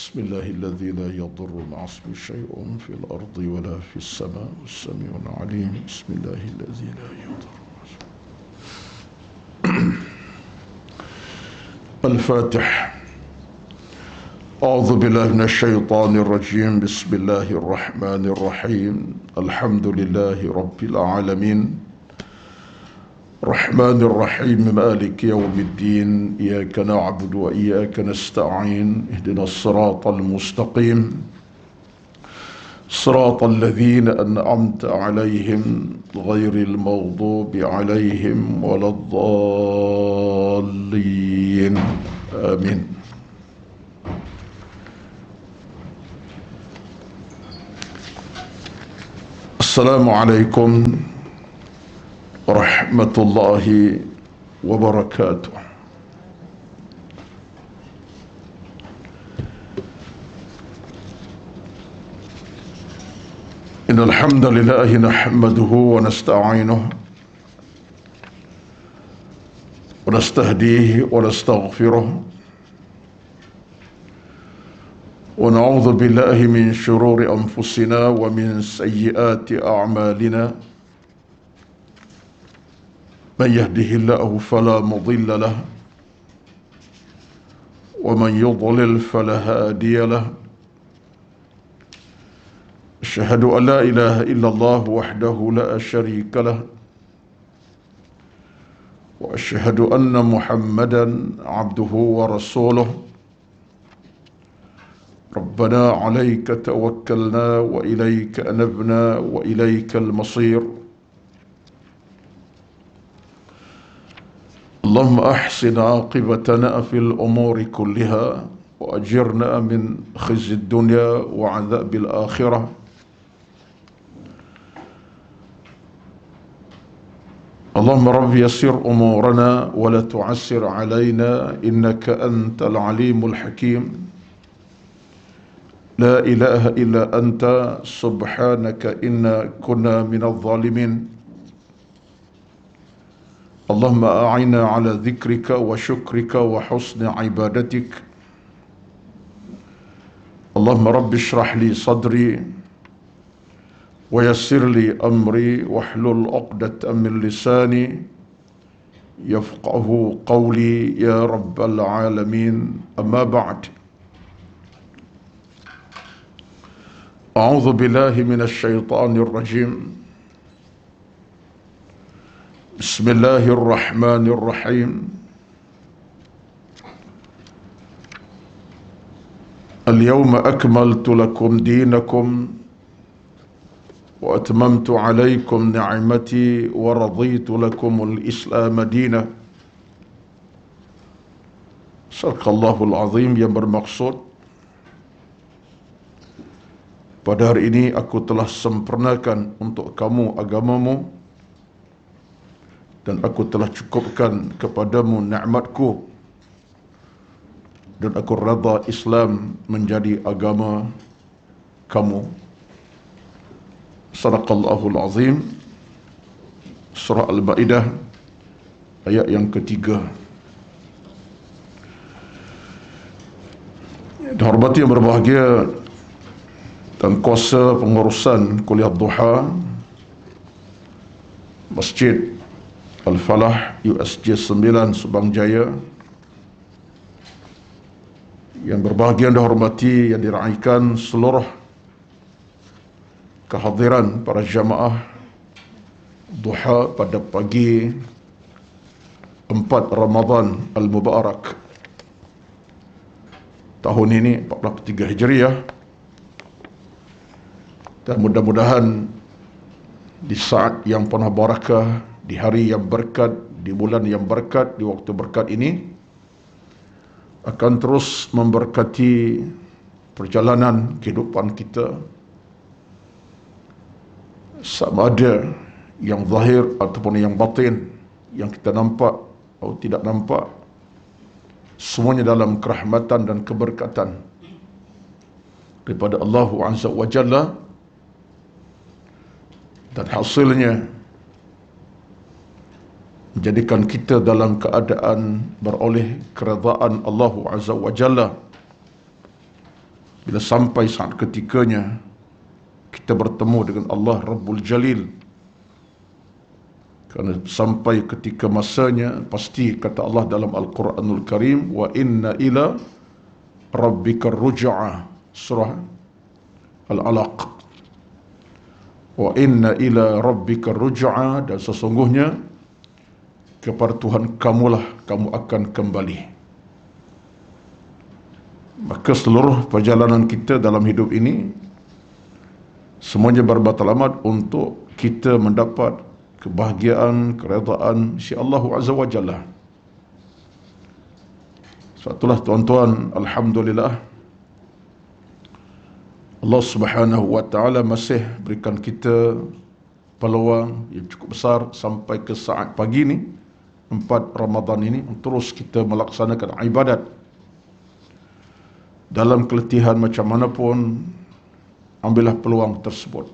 بسم الله الذي لا يضر مع اسمه شيء في الأرض ولا في السماء السميع العليم. بسم الله الذي لا يضر مع اسمه. الفاتح. أعوذ بالله من الشيطان الرجيم. بسم الله الرحمن الرحيم. الحمد لله رب العالمين الرحمن الرحيم مالك يوم الدين. إياك نعبد وإياك نستعين. اهدنا الصراط المستقيم صراط الذين أنعمت عليهم غير المغضوب عليهم ولا الضالين. آمين. السلام عليكم ورحمة الله وبركاته. إن الحمد لله نحمده ونستعينه ونستهديه ونستغفره ونعوذ بالله من شرور أنفسنا ومن سيئات أعمالنا. من يهده الله فلا مضل له ومن يضلل فلا هادي له. أشهد أن لا إله إلا الله وحده لا شريك له وأشهد أن محمدا عبده ورسوله. ربنا عليك توكلنا وإليك أنبنا وإليك المصير. اللهم أحسن عاقبتنا في الأمور كلها وأجرنا من خزي الدنيا وعذاب الآخرة. اللهم رب يسر أمورنا ولا تعسر علينا إنك أنت العليم الحكيم. لا إله إلا أنت سبحانك إنا كنا من الظالمين. اللهم أعنا على ذكرك وشكرك وحسن عبادتك. اللهم رب اشرح لي صدري ويسر لي أمري واحلل عقدة من لساني يفقه قولي يا رب العالمين. أما بعد. أعوذ بالله من الشيطان الرجيم. بسم الله الرحمن الرحيم. اليوم أكملت لكم دينكم وأتممت عليكم نعمتي ورضيت لكم الإسلام دينا. Sadaqallahul Azim, yang bermaksud pada hari ini aku telah sempurnakan untuk kamu agamamu dan aku telah cukupkan kepadamu nikmatku dan aku redha Islam menjadi agama kamu. Sadaqallahul Azim. Surah Al-Ma'idah ayat yang ketiga. Dihormati yang berbahagia dan kuasa pengurusan kuliah duha Masjid Al-Falah USJ 9 Subang Jaya, yang berbahagia dan dihormati yang diraikan seluruh kehadiran para jamaah duha pada pagi 4 Ramadan Al-Mubarak tahun ini 1443 Hijriah. Dan mudah-mudahan di saat yang penuh barakah, di hari yang berkat, di bulan yang berkat, di waktu berkat ini akan terus memberkati perjalanan kehidupan kita, sama ada yang zahir ataupun yang batin, yang kita nampak atau tidak nampak, semuanya dalam kerahmatan dan keberkatan daripada Allah Azza wa Jalla, dan hasilnya menjadikan kita dalam keadaan beroleh keredaan Allah Azza wa Jalla bila sampai saat ketikanya kita bertemu dengan Allah Rabbul Jalil. Kerana sampai ketika masanya, pasti kata Allah dalam Al-Quranul Karim, wa inna ila rabbika ruj'a, surah Al-Alaq. Wa inna ila rabbika ruj'a, dan sesungguhnya kepada Tuhan kamulah kamu akan kembali. Maka seluruh perjalanan kita dalam hidup ini semuanya bermatlamat untuk kita mendapat kebahagiaan, keredaan insya-Allah Azza wa Jalla. Sebab itulah tuan-tuan, alhamdulillah Allah Subhanahu wa taala masih berikan kita peluang yang cukup besar sampai ke saat pagi ni 4 Ramadan ini terus kita melaksanakan ibadat. Dalam keletihan macam mana pun, ambillah peluang tersebut.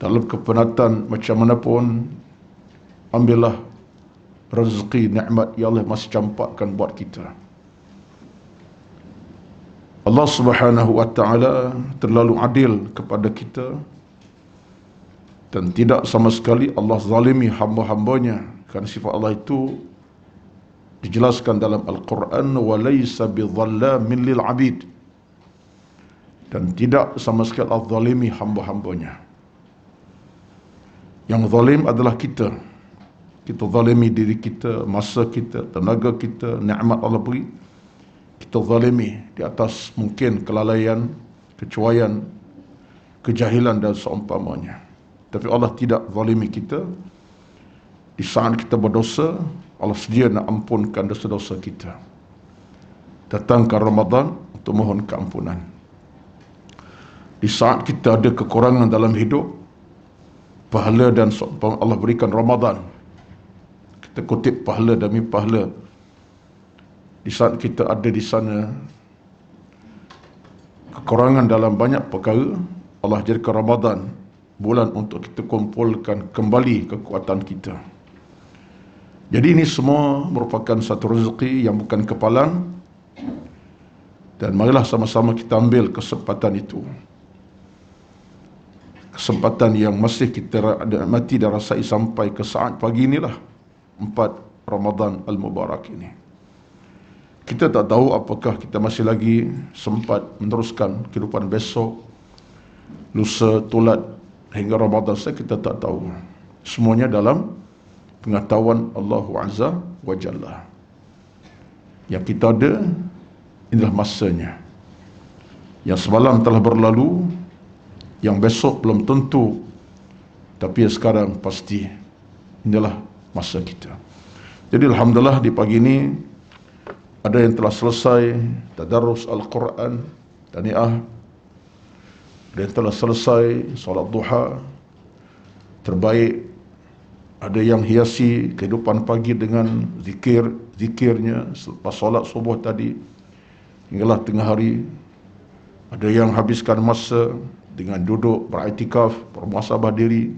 Dalam kepenatan macam mana pun, ambillah rezeki, nikmat yang Allah masih campakkan buat kita. Allah Subhanahu wa taala terlalu adil kepada kita, dan tidak sama sekali Allah zalimi hamba-hambanya, kerana sifat Allah itu dijelaskan dalam Al-Quran, wa laysa bidhallamin lil abid, dan tidak sama sekali Allah zalimi hamba-hambanya. Yang zalim adalah kita. Kita zalimi diri kita, masa kita, tenaga kita, nikmat Allah beri, kita zalimi di atas mungkin kelalaian, kecuaian, kejahilan dan seumpamanya. Tapi Allah tidak zalimi kita. Di saat kita berdosa, Allah sedia nak ampunkan dosa-dosa kita. Datangkan Ramadan untuk mohon keampunan. Di saat kita ada kekurangan dalam hidup, pahala dan seumpama Allah berikan Ramadan. Kita kutip pahala demi pahala. Di saat kita ada di sana kekurangan dalam banyak perkara, Allah jadikan Ramadan bulan untuk kita kumpulkan kembali kekuatan kita. Jadi ini semua merupakan satu rezeki yang bukan kepalang, dan marilah sama-sama kita ambil kesempatan itu. Kesempatan yang masih kita mati dan rasai sampai ke saat pagi inilah 4 Ramadan Al-Mubarak ini. Kita tak tahu apakah kita masih lagi sempat meneruskan kehidupan besok, lusa, tulat hingga Ramadan saya, kita tak tahu. Semuanya dalam pengetahuan Allah Azza wa Jalla. Yang kita ada, inilah masanya. Yang semalam telah berlalu, yang besok belum tentu, tapi sekarang pasti inilah masa kita. Jadi alhamdulillah di pagi ini ada yang telah selesai tadarus Al-Quran, tahniah. Ada yang telah selesai solat duha, terbaik. Ada yang hiasi kehidupan pagi dengan zikirnya selepas solat subuh tadi hinggalah tengah hari. Ada yang habiskan masa dengan duduk beriktikaf, bermuhasabah diri,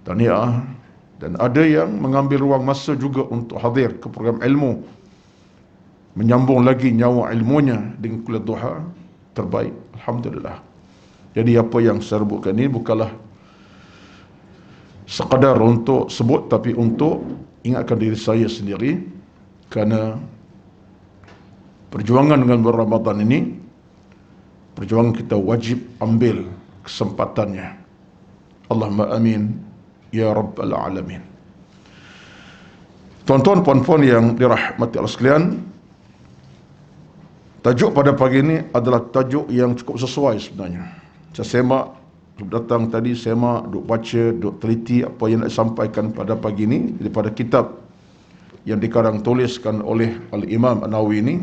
tahniah. Dan ada yang mengambil ruang masa juga untuk hadir ke program ilmu, menyambung lagi nyawa ilmunya dengan kuliah duha, terbaik. Alhamdulillah. Jadi apa yang saya sebutkan ini bukanlah sekadar untuk sebut, tapi untuk ingatkan diri saya sendiri, kerana perjuangan dengan bulan Ramadan ini, perjuangan kita wajib ambil kesempatannya. Allahumma amin ya rabbal alamin. Tuan-tuan, puan-puan yang dirahmati Allah sekalian, tajuk pada pagi ini adalah tajuk yang cukup sesuai sebenarnya. Saya semak, datang tadi semak, duk baca, duk teliti apa yang nak disampaikan pada pagi ini daripada kitab yang dikarang tuliskan oleh Al-Imam An-Nawawi ini,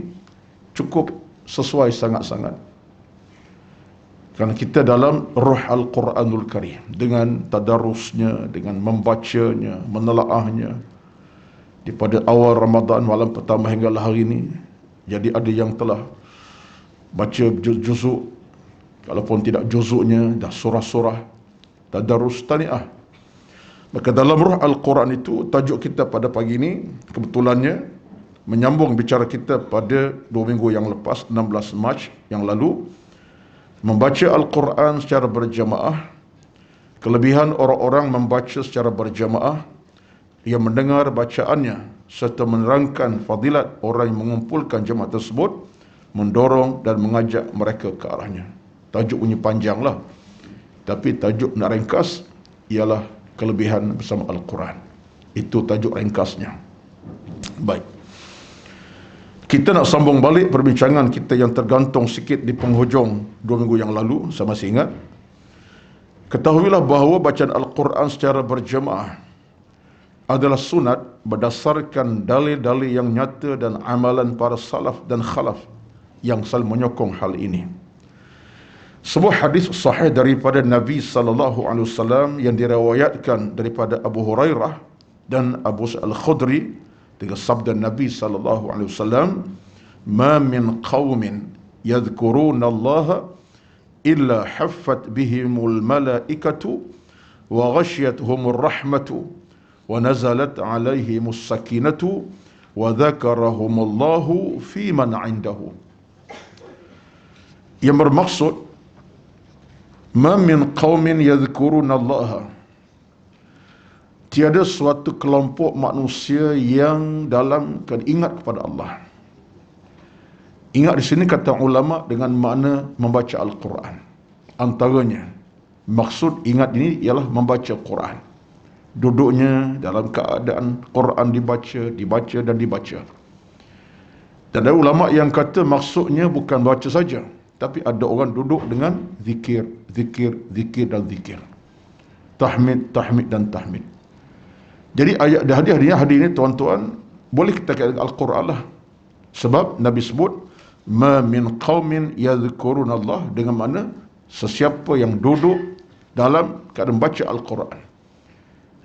cukup sesuai sangat-sangat. Kerana kita dalam ruh Al-Quranul Karim, dengan tadarusnya, dengan membacanya, menelaahnya daripada awal Ramadan malam pertama hingga hari ini. Jadi ada yang telah baca juzuk, kalaupun tidak juzuknya, dah surah-surah tadarus, tahniah. Maka dalam ruh Al-Quran itu, tajuk kita pada pagi ini kebetulannya menyambung bicara kita pada 2 minggu yang lepas, 16 Mac yang lalu, membaca Al-Quran secara berjamaah. Kelebihan orang-orang membaca secara berjamaah, ia mendengar bacaannya serta menerangkan fadilat orang yang mengumpulkan jemaah tersebut, mendorong dan mengajak mereka ke arahnya. Tajuk punya panjang lah, tapi tajuk nak ringkas ialah kelebihan bersama Al-Quran. Itu tajuk ringkasnya. Baik, kita nak sambung balik perbincangan kita yang tergantung sikit di penghujung 2 minggu yang lalu. Saya masih ingat. Ketahuilah bahawa bacaan Al-Quran secara berjemaah adalah sunat berdasarkan dalil-dalil yang nyata dan amalan para salaf dan khalaf yang selalu menyokong hal ini. Sebuah hadis sahih daripada Nabi sallallahu alaihi wasallam yang diriwayatkan daripada Abu Hurairah dan Abu Sa'id Al-Khudri dengan sabda Nabi sallallahu alaihi wasallam, "Ma min qaumin yadhkuruna Allah illa haffat bihimul malaikatu wa ghashiyatuhumur rahmatu wa nazalat alaihimus sakinatu wa dzakarahumullahu fi man 'indahu." Yang bermaksud, ma min qaumin yadhkuruna Allah, tiada suatu kelompok manusia yang dalam ingat kepada Allah. Ingat di sini kata ulama dengan makna membaca Al-Quran. Antaranya, maksud ingat ini ialah membaca Quran. Duduknya dalam keadaan Quran dibaca dan dibaca. Dan ada ulama yang kata maksudnya bukan baca saja, tapi ada orang duduk dengan zikir dan zikir. Tahmid dan tahmid. Jadi ayat hadis ini tuan-tuan, boleh kita katakan Al-Quran lah. Sebab Nabi sebut, ma min qaumin yadhkuruna Allah, dengan mana sesiapa yang duduk dalam keadaan baca Al-Quran.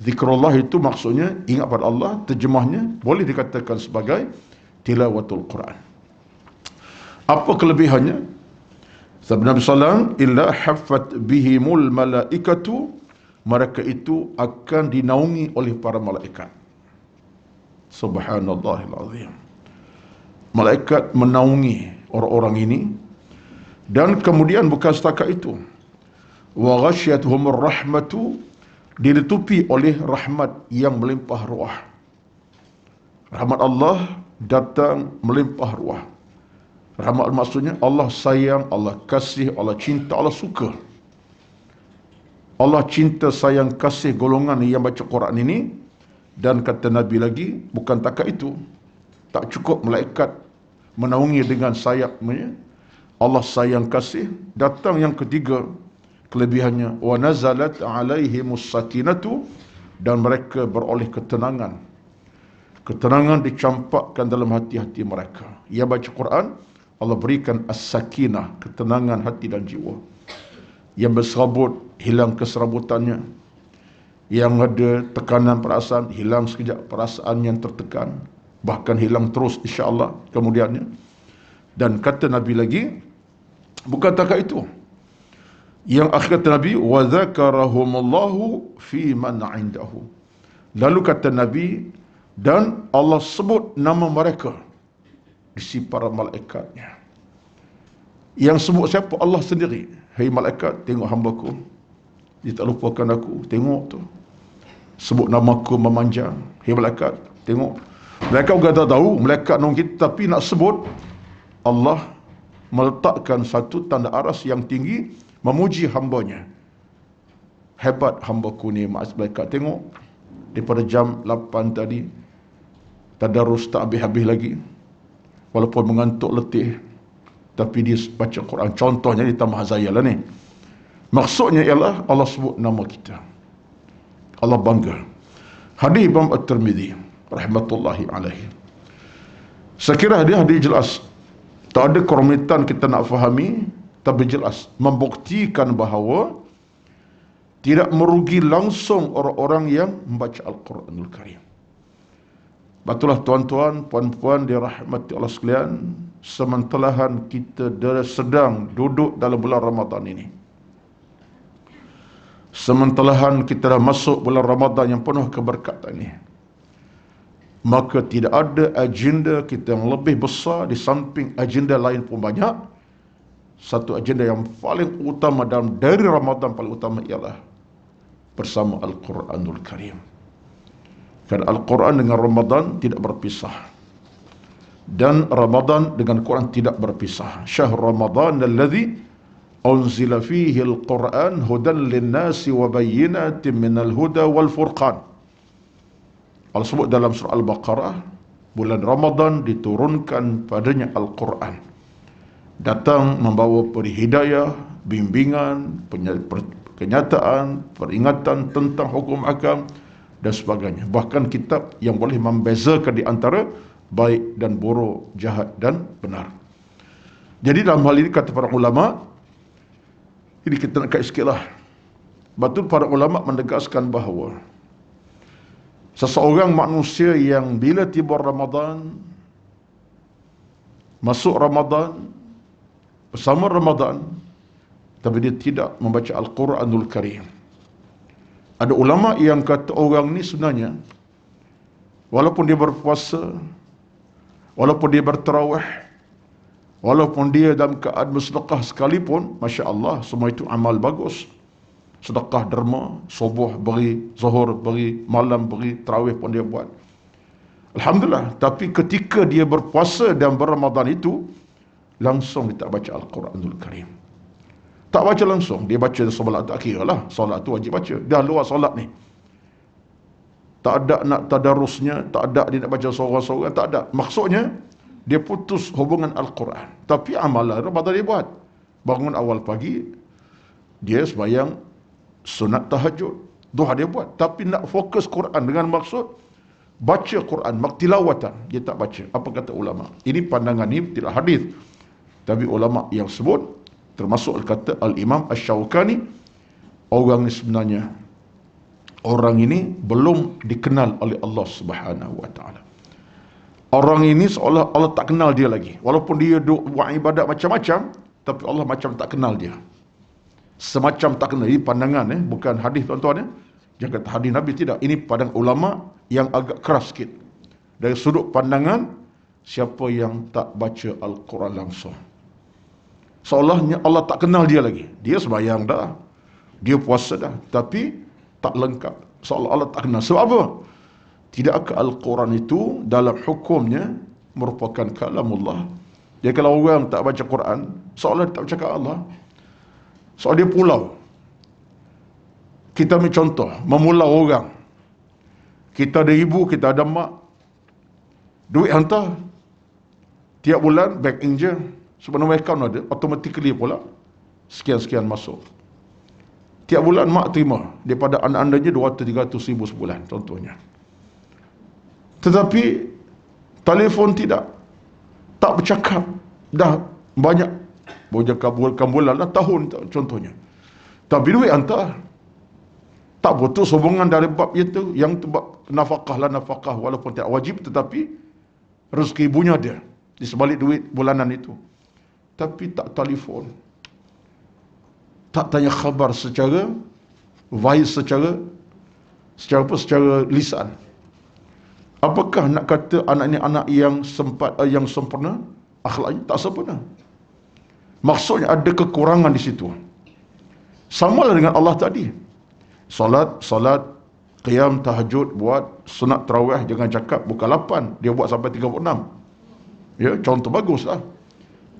Zikrullah itu maksudnya ingat pada Allah, terjemahnya boleh dikatakan sebagai tilawatul Quran. Apa kelebihannya? Sabda Nabi SAW, illa haffat bihimul malaikatu, mereka itu akan dinaungi oleh para malaikat. Subhanallahil azim. Malaikat menaungi orang-orang ini, dan kemudian bukan setakat itu, wa ghasyiyatuhumur rahmatu, ditutupi oleh rahmat yang melimpah ruah. Rahmat Allah datang melimpah ruah. Rahmat maksudnya Allah sayang, Allah kasih, Allah cinta, Allah suka. Allah cinta, sayang, kasih golongan yang baca Quran ini. Dan kata Nabi lagi, bukan takat itu, tak cukup malaikat menaungi dengan sayapnya, Allah sayang, kasih. Datang yang ketiga kelebihannya, wa nazalat alaihimus sakinatu, dan mereka beroleh ketenangan. Ketenangan dicampakkan dalam hati-hati mereka. Ia baca Quran, Allah berikan as-sakinah, ketenangan hati dan jiwa. Yang berserabut, hilang keserabutannya. Yang ada tekanan perasaan, hilang sekejap perasaan yang tertekan, bahkan hilang terus insya-Allah kemudiannya. Dan kata Nabi lagi, bukan takat itu, yang akhir kata Nabi, wa dzakarahumullahu fi man 'indahu. Lalu kata Nabi, dan Allah sebut nama mereka di sisi para malaikatnya. Yang sebut siapa? Allah sendiri. Hai malaikat, tengok hambaku, dia tak lupakan aku, tengok tu. Sebut namaku memanjang. Hai malaikat, tengok. Malaikat juga tak tahu, malaikat nong kita, tapi nak sebut, Allah meletakkan satu tanda aras yang tinggi, memuji hambanya. Hebat hambaku ni, malaikat, tengok. Daripada jam 8 tadi, tadarus tak habis-habis lagi. Walaupun mengantuk letih, tapi dia baca Quran. Contohnya di Taman Hazaya lah ni. Maksudnya ialah Allah sebut nama kita. Allah bangga. Hadis Imam At-Tirmidzi rahmatullahi alaihi. Saya kira hadis jelas. Tak ada kerumitan kita nak fahami, tapi jelas membuktikan bahawa tidak merugi langsung orang-orang yang membaca Al-Quranul Karim. Batulah tuan-tuan, puan-puan dirahmati Allah sekalian, sementelahan kita sedang duduk dalam bulan Ramadan ini. Sementelahan kita dah masuk bulan Ramadan yang penuh keberkatan ini. maka tidak ada agenda kita yang lebih besar di samping agenda lain pun banyak. Satu agenda yang paling utama dari Ramadan paling utama ialah bersama Al-Quranul Karim. Kerana Al-Quran dengan Ramadan tidak berpisah, dan Ramadan dengan Quran tidak berpisah. Syahr Ramadan alladhi unzila fihi al-Quran hudan lin-nasi wa bayyinatin minal huda wal furqan. Allah sebut dalam surah Al-Baqarah, bulan Ramadan diturunkan padanya Al-Quran, datang membawa perhidayah, bimbingan, kenyataan, peringatan tentang hukum agama dan sebagainya. Bahkan kitab yang boleh membezakan di antara baik dan buruk, jahat dan benar. Jadi dalam hal ini kata para ulama, ini kita nak kait sikit lah. Betul, para ulama menegaskan bahawa seseorang manusia yang bila tiba Ramadan, masuk Ramadan, bersama Ramadan, tapi dia tidak membaca Al-Quranul Karim. Ada ulama yang kata orang ni sebenarnya, walaupun dia berpuasa, walaupun dia bertarawih, walaupun dia dalam keadaan bersedekah sekalipun, Masya Allah, semua itu amal bagus. Sedekah derma, subuh beri, zuhur beri, malam beri, tarawih pun dia buat. Alhamdulillah. Tapi ketika dia berpuasa dan berramadan itu, langsung dia tak baca Al-Quranul Karim. Tak baca langsung. Dia baca solat akhir lah. Solat tu wajib baca. Dah luar solat ni. Tak ada nak tadarusnya, tak ada dia nak baca sorang-sorang, tak ada. Maksudnya, dia putus hubungan Al-Quran. Tapi amalan Ramadan dia buat. Bangun awal pagi, dia sembahyang sunat tahajud, duha dia buat. Tapi nak fokus Quran dengan maksud baca Quran, maktilawatan, dia tak baca. Apa kata ulama? Ini pandangan ni tidak hadis, tapi ulama yang sebut, termasuk kata Al-Imam Asy-Syaukani, orang ni sebenarnya, orang ini belum dikenal oleh Allah Subhanahu wa taala. Orang ini seolah Allah tak kenal dia lagi. Walaupun dia buat ibadat macam-macam, tapi Allah macam tak kenal dia. Semacam tak kenal. Ini pandangan, bukan hadis tuan-tuan. Jangan kata hadis Nabi, tidak. Ini pandangan ulama yang agak keras sikit. Dari sudut pandangan, siapa yang tak baca Al-Quran langsung, seolahnya Allah tak kenal dia lagi. Dia sembahyang dah, dia puasa dah, tapi tak lengkap. Seolah Allah tak kenal. Sebab apa? Tidakkah Al-Quran itu dalam hukumnya merupakan kalamullah? Jadi kalau orang tak baca Quran, seolah dia tak bercakap Allah. Soal dia pulau. Kita ambil contoh, memulau orang. Kita ada ibu, kita ada mak. Duit hantar. Tiap bulan, banking je. Sebenarnya account ada, automatically pula. Sekian-sekian masuk. Tiap bulan mak terima. Daripada anak-anaknya 200-300 ribu sebulan, contohnya. Tetapi, telefon tidak. Tak bercakap. Dah banyak. Boleh kabulkan bulan lah, tahun contohnya. Tapi duit hantar. Tak putus hubungan dari bab itu. Yang tu bab nafkah lah, nafkah walaupun tidak wajib, tetapi rezeki ibunya dia di sebalik duit bulanan itu. Tapi tak telefon, tak tanya khabar secara voice, secara apa, secara lisan. Apakah nak kata anak ini anak yang yang sempurna? Akhlaknya tak sempurna. Maksudnya ada kekurangan di situ. Sama lah dengan Allah tadi. Salat, qiyam, tahajud, buat sunat tarawih, jangan cakap bukan 8, dia buat sampai 36. Ya, contoh bagus lah.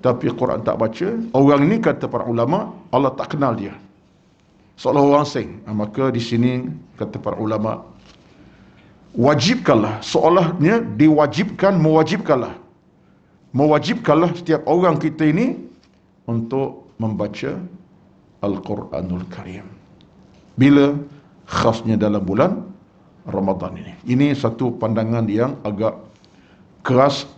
Tapi Quran tak baca. Orang ini kata para ulama, Allah tak kenal dia. Seolah orang asing. Maka di sini kata para ulama, wajibkanlah, seolahnya diwajibkan, mewajibkanlah setiap orang kita ini untuk membaca Al-Quranul Karim. Bila? Khasnya dalam bulan Ramadan ini. Ini satu pandangan yang agak keras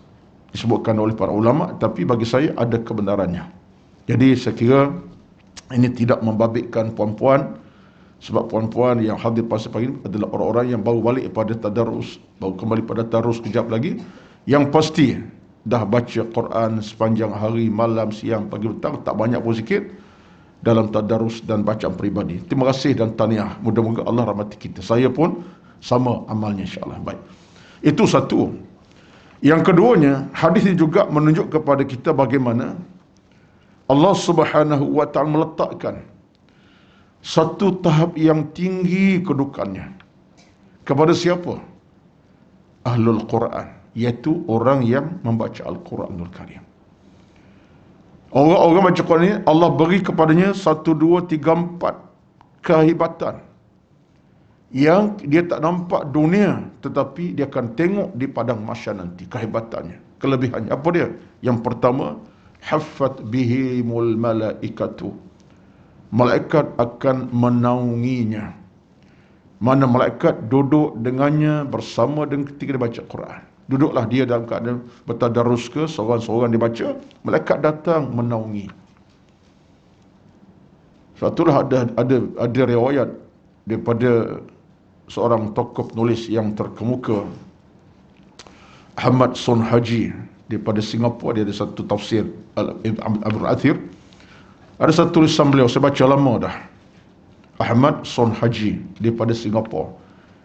disebutkan oleh para ulama, tapi bagi saya ada kebenarannya. Jadi saya kira ini tidak membabitkan puan-puan, sebab puan-puan yang hadir pada pagi ini adalah orang-orang yang baru balik pada tadarus, baru kembali pada tadarus kejap lagi, yang pasti dah baca Quran sepanjang hari, malam, siang, pagi, petang, tak banyak pun sikit dalam tadarus dan bacaan peribadi. Terima kasih dan tahniah. Moga-moga Allah rahmati kita. Saya pun sama amalnya, insya-Allah. Baik. Itu satu. Yang keduanya, hadis ini juga menunjuk kepada kita bagaimana Allah Subhanahu wa taala meletakkan satu tahap yang tinggi kedudukannya kepada siapa? Ahlul Quran, iaitu orang yang membaca Al-Quranul Karim. Orang-orang baca Quran ini Allah beri kepadanya 1, 2, 3, 4 kehebatan yang dia tak nampak dunia, tetapi dia akan tengok di padang mahsyar nanti kehebatannya, kelebihannya. Apa dia? Yang pertama, haffat bihimul malaikatu, malaikat akan menaunginya. Mana malaikat duduk dengannya bersama dengan ketika dia baca Quran. Duduklah dia dalam keadaan bertadarus ke, seorang-seorang dia baca, malaikat datang menaungi. Satulah ada riwayat daripada seorang tokoh penulis yang terkemuka, Ahmad Sonhaji, daripada Singapura. Dia ada satu tafsir Abrul Athir. Ada satu tulisan beliau, saya baca lama dah. Ahmad Sonhaji daripada Singapura.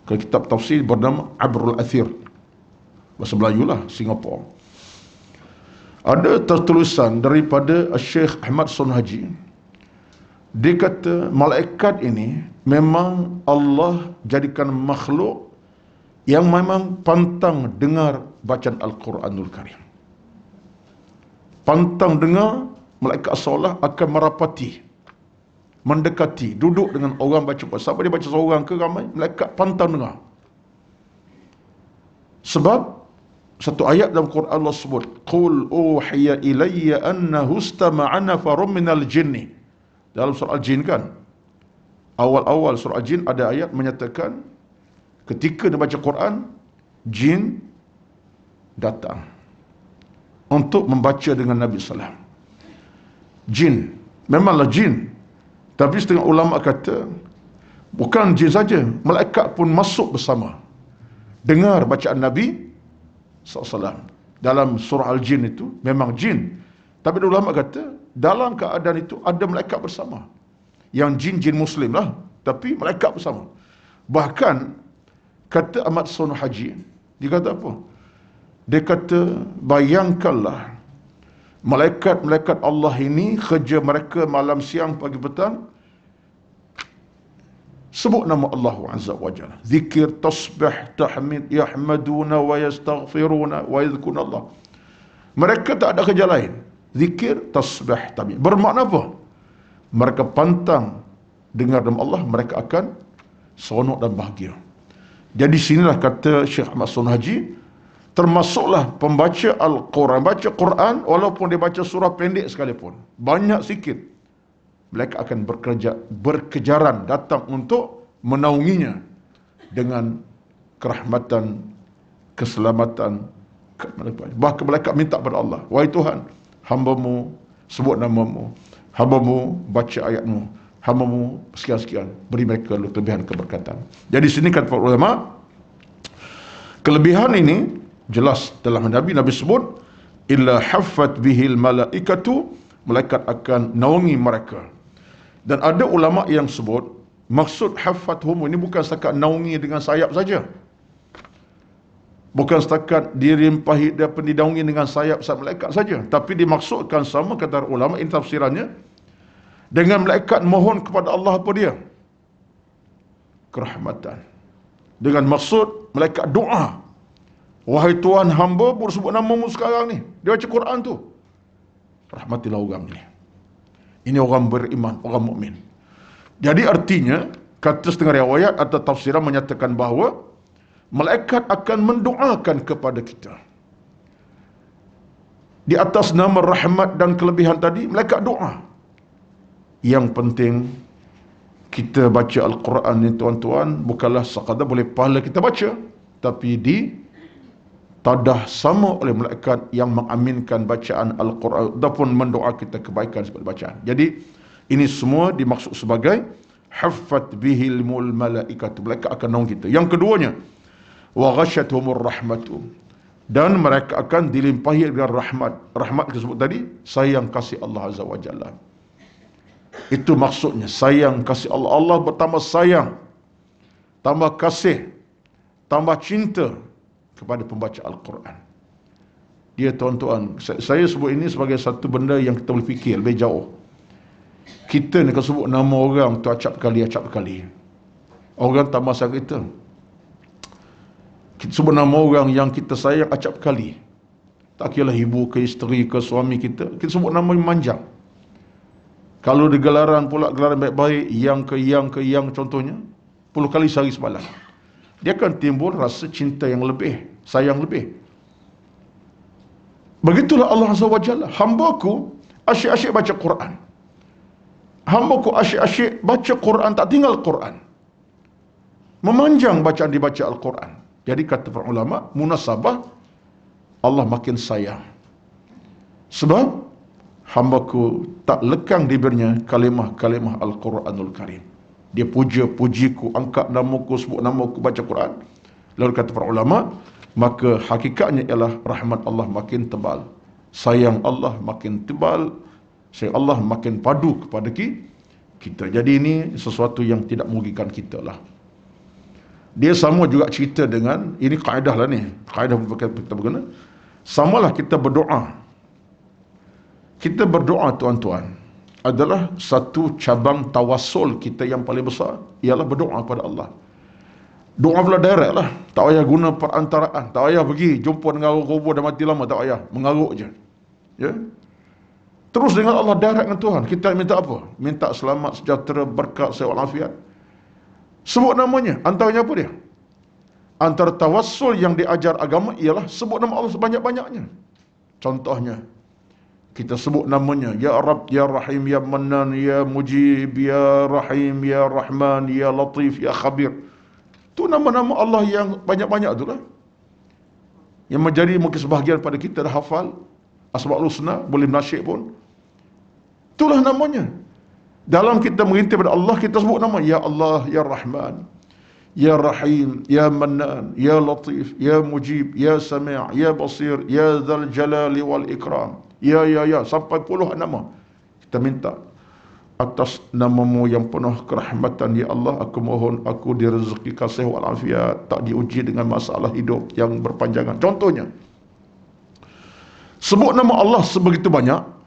Kalau kitab tafsir bernama Abrul Athir, bahasa Melayu lah, Singapura. Ada tertulisan daripada Syekh Ahmad Sonhaji. Dia kata malaikat ini memang Allah jadikan makhluk yang memang pantang dengar bacaan Al-Quranul Karim. Pantang dengar, malaikat seolah akan merapati, mendekati, duduk dengan orang baca Quran. Sampai dia baca seorang ke ramai, malaikat pantang dengar. Sebab satu ayat dalam Quran Allah sebut, Qul uhiya ilayya annahu istama'a nafarun minal jinni. Dalam surah Al-Jin kan, awal-awal surah Al-Jin ada ayat menyatakan ketika dia baca Quran, jin datang untuk membaca dengan Nabi SAW. Jin, memanglah jin. Tapi setengah ulama kata bukan jin saja, malaikat pun masuk bersama, dengar bacaan Nabi SAW. Dalam surah Al-Jin itu memang jin, tapi ulama kata dalam keadaan itu ada malaikat bersama. Yang jin muslim lah, tapi malaikat bersama. Bahkan kata Ahmad Sonhaji, dia kata apa? Dia kata bayangkanlah malaikat-malaikat Allah ini kerja mereka malam, siang, pagi, petang sebut nama Allah Azza wa Jalla, zikir, tasbih, tahmid, yahmaduna wa yastaghfiruna wa yadhkuruna Allah. Mereka tak ada kerja lain, zikir, tasbih, tahmid. Bermakna apa? Mereka pantang dengar nama Allah, mereka akan seronok dan bahagia. Jadi sinilah kata Syekh Ahmad Sonhaji, termasuklah pembaca Al-Quran, baca Quran walaupun dia baca surah pendek sekalipun, banyak sikit, mereka akan berkejaran datang untuk menaunginya dengan kerahmatan, keselamatan. Bahkan mereka minta kepada Allah, wahai Tuhan, hamba-Mu sebut nama-Mu, hamba-Mu baca ayat-Mu, hamba-Mu sekian-sekian, beri mereka kelebihan keberkatan. Jadi sini kata para ulama, kelebihan ini jelas dalam Nabi sebut, illa haffat bihil malaikatu, malaikat akan naungi mereka. Dan ada ulama yang sebut maksud haffathum ini bukan setakat naungi dengan sayap saja, bukan setakat dirimpahi dan didaungi dengan sayap malaikat saja, tapi dimaksudkan sama, kata ulama ini tafsirannya, dengan malaikat mohon kepada Allah apa dia? Kerahmatan. Dengan maksud malaikat doa, wahai Tuhan, hamba pun sebut nama-Mu sekarang ni, dia baca Quran tu, rahmatilah orang ni. Ini orang beriman, orang mukmin. Jadi artinya, kata setengah riwayat atau tafsiran menyatakan bahawa malaikat akan mendoakan kepada kita. Di atas nama rahmat dan kelebihan tadi, malaikat doa. Yang penting kita baca Al-Quran ni tuan-tuan, bukanlah sekadar boleh pahala kita baca, tapi tadah sama oleh malaikat yang mengaminkan bacaan Al-Quran ataupun mendoa kita kebaikan sebab bacaan. Jadi ini semua dimaksud sebagai haffat bihil malaikatu, malaikat akan naungi kita. Yang keduanya, wa ghasyathumur rahmatu, dan mereka akan dilimpahi dengan rahmat. Rahmat disebut tadi, sayang kasih Allah Azza wa Jalla. Itu maksudnya, sayang kasih Allah. Allah bertambah sayang, tambah kasih, tambah cinta kepada pembaca Al-Quran. Dia tuan-tuan, saya sebut ini sebagai satu benda yang kita boleh fikir lebih jauh. Kita ni kalau sebut nama orang tu acap kali. Orang tak masalah kita. Kita sebut nama orang yang kita sayang acap kali. Tak kira ibu ke isteri ke suami kita. Kita sebut nama yang manjang. Kalau di gelaran pula, gelaran baik-baik, yang contohnya, 10 kali sehari semalam. Dia akan timbul rasa cinta yang lebih, sayang lebih. Begitulah Allah Azza wa Jalla. Hamba-Ku asyik-asyik baca Quran. Hamba-Ku asyik-asyik baca Quran, tak tinggal Quran. Memanjang bacaan dibaca Al-Quran. Jadi kata para ulama, munasabah Allah makin sayang. Sebab hamba-Ku tak lekang diberinya kalimah-kalimah Al-Quranul Karim. Dia pujiku, angkat namaku, sebut namaku, baca Quran. Lalu kata para ulama, maka hakikatnya ialah rahmat Allah makin tebal, sayang Allah makin tebal, sayang Allah makin padu kepada kita. Jadi ini sesuatu yang tidak merugikan kita lah. Dia sama juga cerita dengan, ini kaedah lah ni, kaedah kita berguna. Samalah kita berdoa. Kita berdoa tuan-tuan adalah satu cabang tawassul kita yang paling besar, ialah berdoa kepada Allah. Doa pula direct lah, tak payah guna perantaraan, tak payah pergi jumpa dengan orang kubur dah mati lama, tak payah, mengaruk je. Ya. Terus dengan Allah, direct dengan Tuhan. Kita minta apa? Minta selamat, sejahtera, berkat, sehat walafiat. Sebut namanya. Antaranya apa dia? Antara tawassul yang diajar agama ialah sebut nama Allah sebanyak-banyaknya. Contohnya, kita sebut namanya, Ya Rabb, Ya Rahim, Ya Mannan, Ya Mujib, Ya Rahim, Ya Rahman, Ya Latif, Ya Khabir. Itu nama-nama Allah yang banyak-banyak tu lah. Yang menjadi mungkin sebahagian pada kita dah hafal. Asmaul Husna, boleh nasyid pun. Itulah namanya. Dalam kita merintih pada Allah, kita sebut nama, Ya Allah, Ya Rahman, Ya Rahim, Ya Mannan, Ya Latif, Ya Mujib, Ya Sami', Ya Basir, Ya Dzal Jalali wal Ikram. Ya, sampai puluhan nama. Kita minta, atas namamu yang penuh kerahmatan, Ya Allah, aku mohon aku direzeki kasih walafiat, tak diuji dengan masalah hidup yang berpanjangan. Contohnya, sebut nama Allah sebegitu banyak.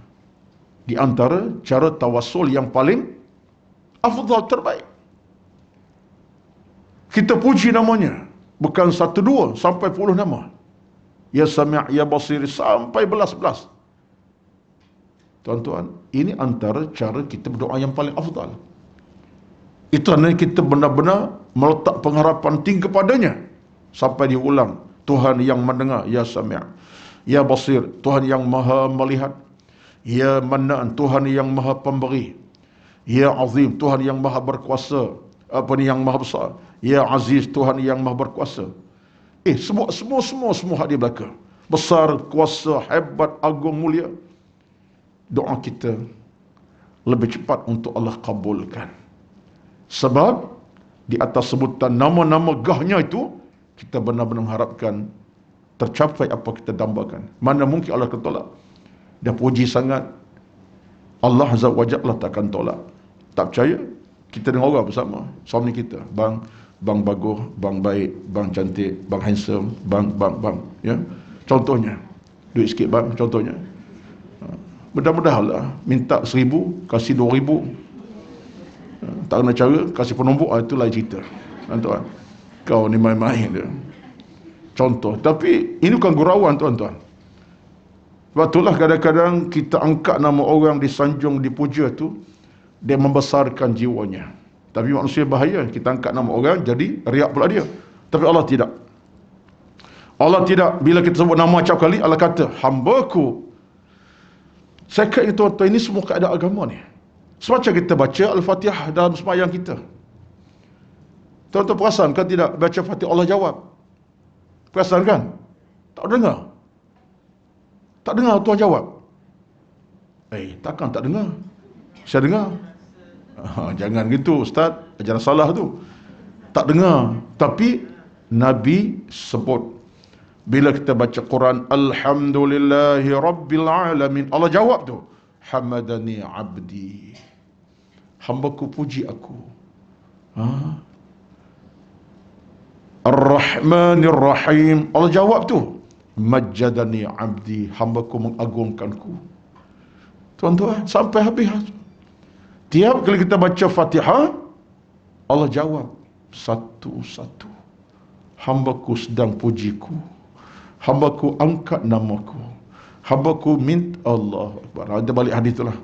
Di antara cara tawassul yang paling afdal, terbaik, kita puji namanya. Bukan satu dua, sampai 10 nama. Ya Sami', Ya Basir, sampai belas-belas. Tuan-tuan, ini antara cara kita berdoa yang paling afdal. Itu adalah kita benar-benar meletak pengharapan tinggi kepadanya. Sampai diulang, Tuhan yang mendengar, Ya Sami', Ya Basir, Tuhan yang maha melihat, Ya Mannan, Tuhan yang maha pemberi, Ya Azim, Tuhan yang maha berkuasa, yang maha besar, Ya Aziz, Tuhan yang maha berkuasa. Semua hak dia belaka. Besar, kuasa, hebat, agung, mulia. Doa kita lebih cepat untuk Allah kabulkan. Sebab di atas sebutan nama-nama gahnya itu, kita benar-benar mengharapkan tercapai apa kita dambakan. Mana mungkin Allah akan tolak. Dah puji sangat, Allah Azza wa Jalla takkan tolak. Tak percaya? Kita dengan orang bersama, suami kita, bang bagus, bang baik, bang cantik, bang handsome, bang, ya. Contohnya, duit sikit bang, contohnya. Mudah-mudahanlah, minta 1,000, kasih 2,000. Tak kena cara, kasih penombok, itu lain cerita. Tuan-tuan, kau ni main-main dia. Contoh, tapi ini bukan gurauan tuan-tuan. Sebab itulah kadang-kadang kita angkat nama orang, disanjung, dipuja tu, dia membesarkan jiwanya. Tapi manusia bahaya, kita angkat nama orang jadi riak pula dia. Tapi Allah tidak. Allah tidak. Bila kita sebut nama acap kali, Allah kata, hamba-Ku. Saya kata tuan-tuan, ini semua keadaan agama ni. Semacam kita baca Al-Fatihah dalam sembahyang kita. Tuan-tuan perasan kan tidak? Baca Fatihah Allah jawab. Perasan kan? Tak dengar. Tak dengar Tuhan jawab. Takkan tak dengar? Saya dengar. Jangan gitu Ustaz, ajaran salah tu. Tak dengar. Tapi Nabi sebut, bila kita baca Quran, Alhamdulillahi Rabbil Alamin, Allah jawab tu, Hamadani Abdi, hamba-Ku puji aku. Ar-Rahman Ar-Rahmanir-Rahim. Allah jawab tu, majjadani abdi, hambaku mengagungkanku. Tuan-tuan, sampai habis. Tiap kali kita baca Fatihah, Allah jawab satu-satu. Hambaku sedang pujiku, hambaku angkat namaku, hambaku minta Allah Akbar. Ada balik hadis itulah.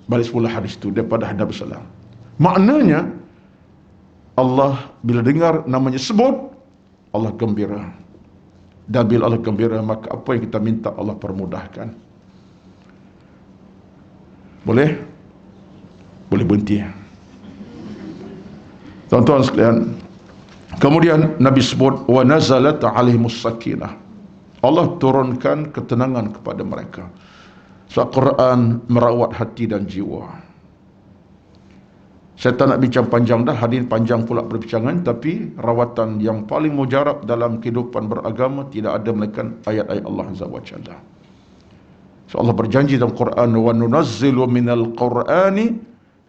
Balik semula hadis itu daripada Nabi Sallam. Maknanya Allah bila dengar namanya sebut, Allah gembira. Dan bila Allah gembira, maka apa yang kita minta Allah permudahkan. Boleh? Boleh berhenti. Tuan-tuan sekalian, kemudian Nabi sebut wa nazalat alaihimus sakinah. Allah turunkan ketenangan kepada mereka. Sebab Quran merawat hati dan jiwa. Saya tak nak bincang panjang dah, hadis panjang pula perbincangan, tapi rawatan yang paling mujarab dalam kehidupan beragama tidak ada melainkan ayat-ayat Allah Azza wa Jalla. So Allah berjanji dalam Quran, wa nunazzilu minal Qur'ani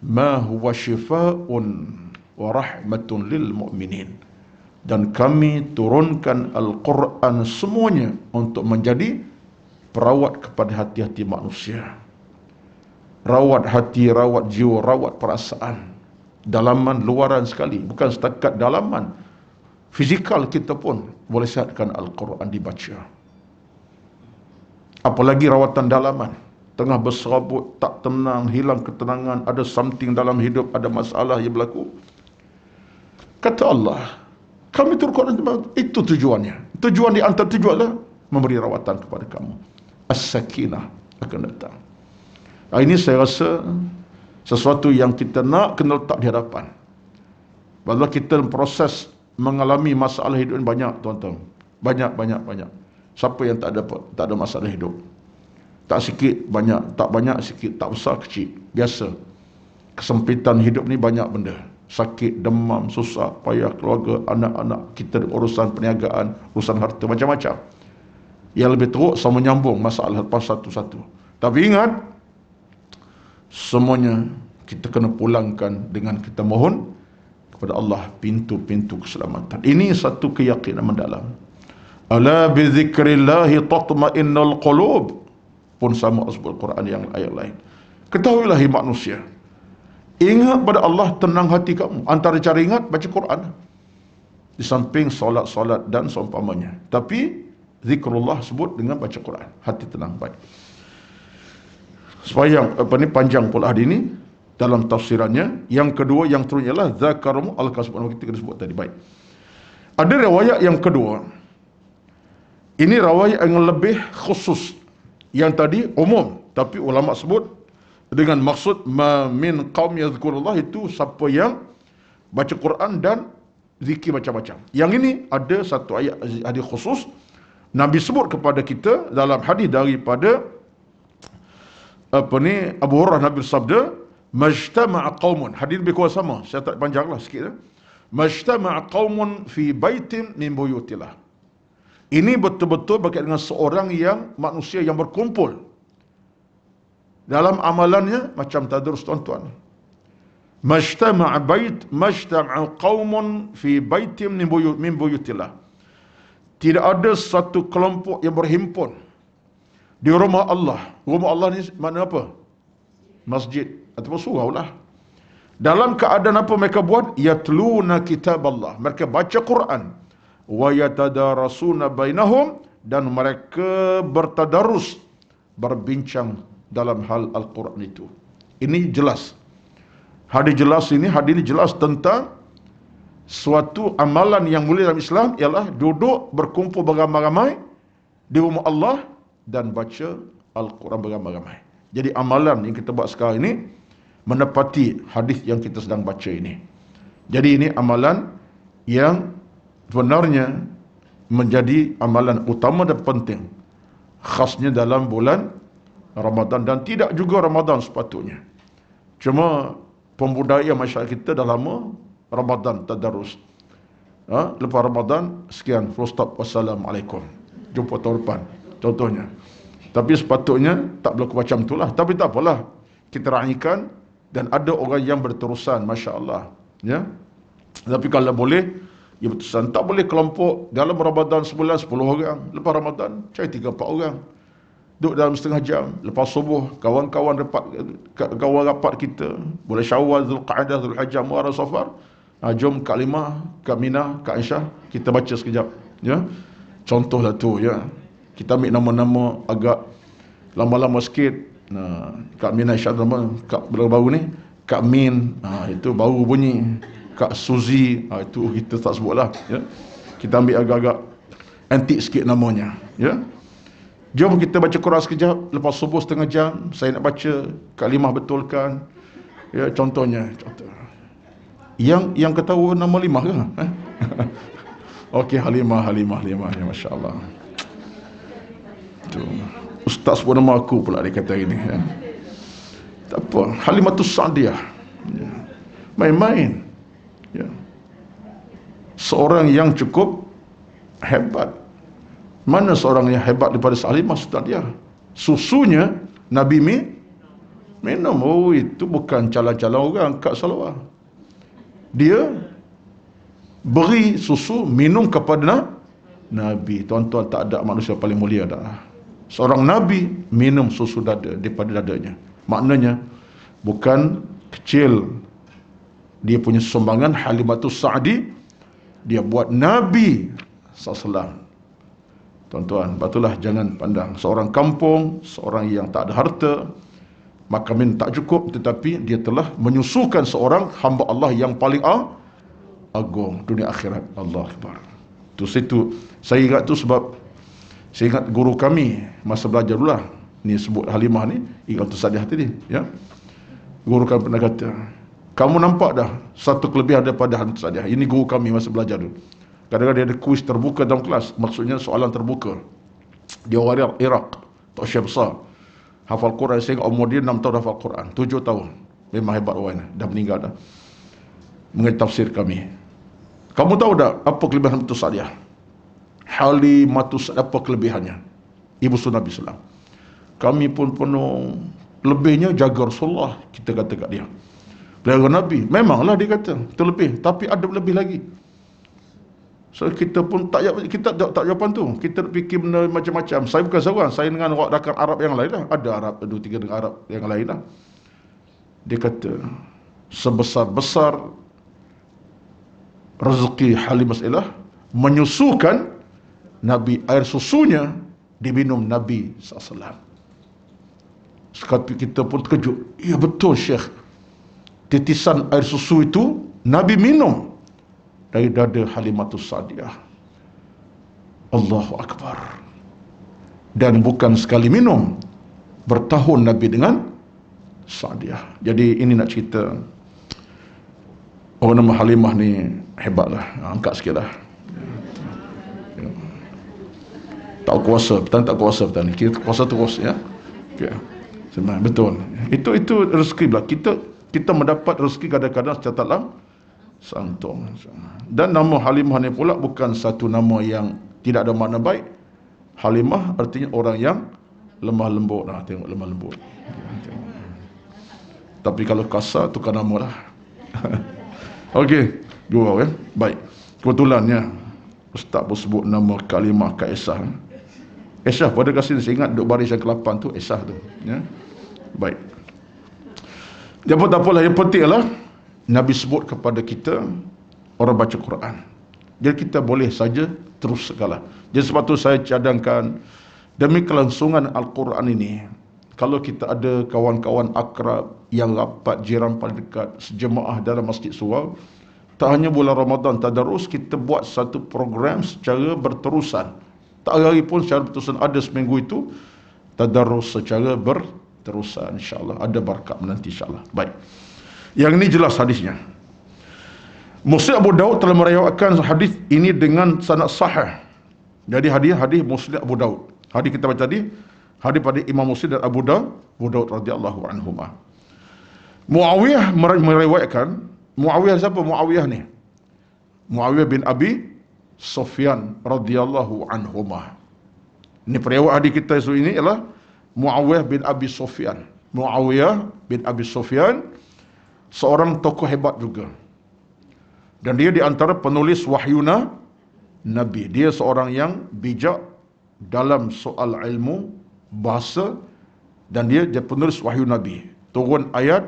ma huwa shifaa'un wa rahmatun lil mu'minin. Dan kami turunkan Al-Quran semuanya untuk menjadi perawat kepada hati-hati manusia. Rawat hati, rawat jiwa, rawat perasaan. Dalaman, luaran sekali. Bukan setakat dalaman. Fizikal kita pun boleh sihatkan Al-Quran dibaca. Apalagi rawatan dalaman. Tengah berserabut, tak tenang, hilang ketenangan, ada something dalam hidup, ada masalah yang berlaku. Kata Allah, kami turunkan itu tujuannya. Tujuan di antara tujuan adalah memberi rawatan kepada kamu. As-sakinah akan datang. Ini saya rasa sesuatu yang kita nak kena letak di hadapan. Bahawa kita proses mengalami masalah hidup ini banyak, tuan-tuan. Banyak. Siapa yang tak ada masalah hidup? Tak sikit, banyak. Tak banyak, sikit. Tak besar, kecil. Biasa. Kesempitan hidup ni banyak benda. Sakit, demam, susah, payah keluarga, anak-anak, kita urusan perniagaan, urusan harta, macam-macam. Yang lebih teruk sama menyambung masalah lepas satu-satu. Tapi ingat, semuanya kita kena pulangkan dengan kita mohon kepada Allah pintu-pintu keselamatan. Ini satu keyakinan mendalam. Ala bi dzikrillahi tatma'innul qulub. Pun sama sebut Quran yang ayat lain. Ketahuilah hai manusia, ingat pada Allah, tenang hati kamu. Antara cara ingat, baca Quran. Di samping solat-solat dan seumpamanya. Tapi zikrullah sebut dengan baca Quran. Hati tenang, baik. Supaya panjang pula hadis ini dalam tafsirannya. Yang kedua yang turun ialah zakarum al-kasbun, kita kena sebut tadi, baik. Ada riwayat yang kedua. Ini riwayat yang lebih khusus. Yang tadi umum, tapi ulama sebut dengan maksud ma min qaum yadhkurullah, itu siapa yang baca Quran dan zikir macam-macam. Yang ini ada satu ayat hadis khusus Nabi sebut kepada kita dalam hadis daripada Abu Hurairah. Nabi bersabda, majtama'a qaumun, hadis lebih kurang sama, saya tak panjanglah sikit. Majtama'a qaumun fi baitin min buyutillah. Ini betul-betul berkaitan dengan seorang yang manusia yang berkumpul dalam amalannya macam tadarus, tuan-tuan. Majtama'a qaumun fi baitin min buyutillah. Tidak ada satu kelompok yang berhimpun di rumah Allah. Rumah Allah ni mana apa? Masjid ataupun surau lah. Dalam keadaan apa mereka buat? Yatluna kitab Allah. Mereka baca Quran. Wa yatadarasuna bainahum, dan mereka bertadarus, berbincang dalam hal Al-Quran itu. Ini jelas. Hadis ini jelas tentang suatu amalan yang mulia dalam Islam, ialah duduk berkumpul beramai-ramai di rumah Allah dan baca Al-Quran beramai-ramai. Jadi amalan yang kita buat sekarang ini menepati hadis yang kita sedang baca ini. Jadi ini amalan yang sebenarnya menjadi amalan utama dan penting, khasnya dalam bulan Ramadan, dan tidak juga Ramadan sepatutnya. Cuma pembudayaan masyarakat kita dah lama Ramadan tadarus. Lepas Ramadan, sekian, full stop, wassalamualaikum, jumpa tahun depan, contohnya. Tapi sepatutnya tak berlaku macam itulah. Tapi tak apalah, kita raikan, dan ada orang yang berterusan, Masya Allah, ya. Tapi kalau boleh, Ia bertusan tak boleh kelompok dalam Ramadan sebulan 10 orang, lepas Ramadan cari 3-4 orang. Duduk dalam setengah jam, lepas subuh kawan-kawan rapat kita, boleh Syawal, Zulqa'dah, Zulhijjah, Muharram, Safar. Jom Kak Limah, Kak Mina, Kak Aisyah, kita baca sekejap, ya. Contohlah tu, ya. Kita ambil nama-nama agak lama-lama sikit. Kak Mina Aisyah nama Kak baru ni, Kak Min, itu baru bunyi. Kak Suzy, itu kita tak sebutlah, ya. Kita ambil agak-agak antik sikit namanya, ya. Jom kita baca Quran sekejap, lepas subuh setengah jam, saya nak baca, Kak Limah betulkan, ya, contohnya. Yang ketawa nama Limah ke? Okey, Halimah, ya, Masya Allah. Tu. Ustaz pun nama aku pula dia kata ini, ya. Tak apa, Halimatus Sa'diyah, ya. Main-main, ya. Seorang yang cukup hebat. Mana seorang yang hebat daripada Halimah Sa'diyah? Susunya Nabi minum. Oh, itu bukan calon-calon orang Kak Salawah. Dia beri susu minum kepada Nabi. Tuan-tuan, tak ada manusia paling mulia dah. Seorang Nabi minum susu dada daripada dadanya. Maknanya bukan kecil dia punya sumbangan. Halimatus Sa'di dia buat Nabi SAW. Tuan-tuan, batulah jangan pandang seorang kampung, seorang yang tak ada harta, maka tak cukup, tetapi dia telah menyusukan seorang hamba Allah yang paling agung dunia akhirat. Allah Akbar. Tu situ saya ingat tu sebab saya ingat guru kami masa belajar dulu lah. Ni sebut Halimah ni, ingat tu Sa'diyah tadi, ya. Guru kami pernah kata, kamu nampak dah satu kelebihan daripada Halimah Sa'diyah. Ini guru kami masa belajar dulu. Kadang-kadang dia ada kuis terbuka dalam kelas, maksudnya soalan terbuka. Dia orang Iraq, Tok Syekh besar, hafal Quran. Saya ingat umur dia 6 tahun hafal Quran, 7 tahun. Memang hebat orang ni, dah meninggal dah. Mengenai tafsir kami. Kamu tahu tak apa kelebihan Halimatus Sa'diyah? Halimatus Sa'diyah, apa kelebihannya? Ibu Nabi SAW. Kami pun penuh, lebihnya jaga Rasulullah, kita kata kat dia. Pelihara Nabi, memanglah dia kata terlebih, tapi ada lebih lagi. So kita pun tak jawapan tu. Kita fikir benda macam-macam. Saya bukan seorang, saya dengan rakan Arab yang lain lah. Ada Arab, 2-3 dengan Arab yang lain lah. Dia kata, sebesar-besar rezeki Halimah Sa'diyah menyusukan Nabi, air susunya diminum Nabi SAW. Sekali kita pun terkejut. Ya betul Syekh, titisan air susu itu Nabi minum dari dada Halimatus Sa'diyah. Allahu Akbar. Dan bukan sekali minum, bertahun Nabi dengan Sa'diyah. Jadi ini nak cerita, orang nama Halimah ni hebatlah. Angkat sikit lah. Tak kuasa, petang tak kuasa petang ni. Kita kuasa terus, ya. Okay. Sebenarnya betul. Itu rezeki lah. Kita mendapat rezeki kadang-kadang secara tak santong. Dan nama Halimah ni pula bukan satu nama yang tidak ada makna baik. Halimah artinya orang yang lemah lembut. Tengok lemah lembut. Tapi kalau kasar tukar nama lah. Okey, gurau, ya. Baik. Kebetulannya Ustaz pun sebut nama Kalimah Kak Aisyah. Aisyah pada kasih saya ingat duduk baris yang ke-8 tu Aisyah tu, ya. Baik. Dapat apalah, yang penting adalah Nabi sebut kepada kita orang baca Quran. Jadi kita boleh saja terus segala. Jadi sebab tu saya cadangkan demi kelangsungan Al-Quran ini, kalau kita ada kawan-kawan akrab yang rapat, jiran paling dekat, sejemaah dalam Masjid Surau, tak hanya bulan Ramadan tadarus, kita buat satu program secara berterusan. Tak hari pun secara berterusan, ada seminggu itu tadarus secara berterusan, insya-Allah. Ada berkat menanti, insya-Allah. Baik. Yang ini jelas hadisnya. Muslim Abu Daud telah meriwayatkan hadis ini dengan sanad sahih. Jadi hadis Muslim Abu Daud. Hadis kita baca tadi, hadis pada Imam Muslim dan Abu Daud radhiyallahu anhuma. Muawiyah meriwayatkan, Muawiyah siapa Muawiyah ni? Muawiyah bin Abi Sufyan radhiyallahu anhuma. Ini periwayat hadis kita ini ialah Muawiyah bin Abi Sufyan. Muawiyah bin Abi Sufyan seorang tokoh hebat juga. Dan dia di antara penulis wahyuna Nabi. Dia seorang yang bijak dalam soal ilmu, bahasa, dan dia penulis wahyu Nabi. Turun ayat,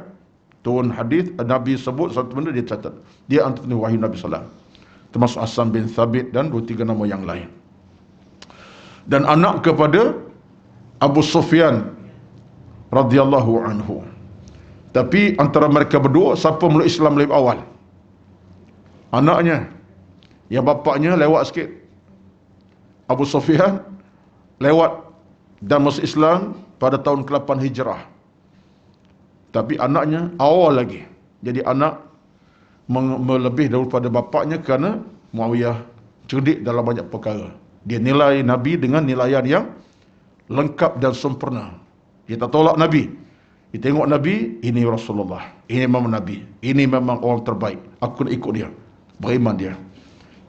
turun hadis, Nabi sebut satu benda dia catat. Dia antara penulis wahyu Nabi SAW. Termasuk Hasan bin Thabit dan 2-3 nama yang lain. Dan anak kepada Abu Sufyan radhiyallahu anhu. Tapi antara mereka berdua, siapa meluk Islam lebih awal? Anaknya. Yang bapaknya lewat sikit. Abu Sufyan lewat dan masuk Islam pada tahun ke-8 Hijrah. Tapi anaknya awal lagi. Jadi anak melebih daripada bapaknya kerana Muawiyah cerdik dalam banyak perkara. Dia nilai Nabi dengan nilaian yang lengkap dan sempurna. Dia tak tolak Nabi. Dia tengok Nabi, ini Rasulullah. Ini memang Nabi. Ini memang orang terbaik. Aku nak ikut dia. Beriman dia.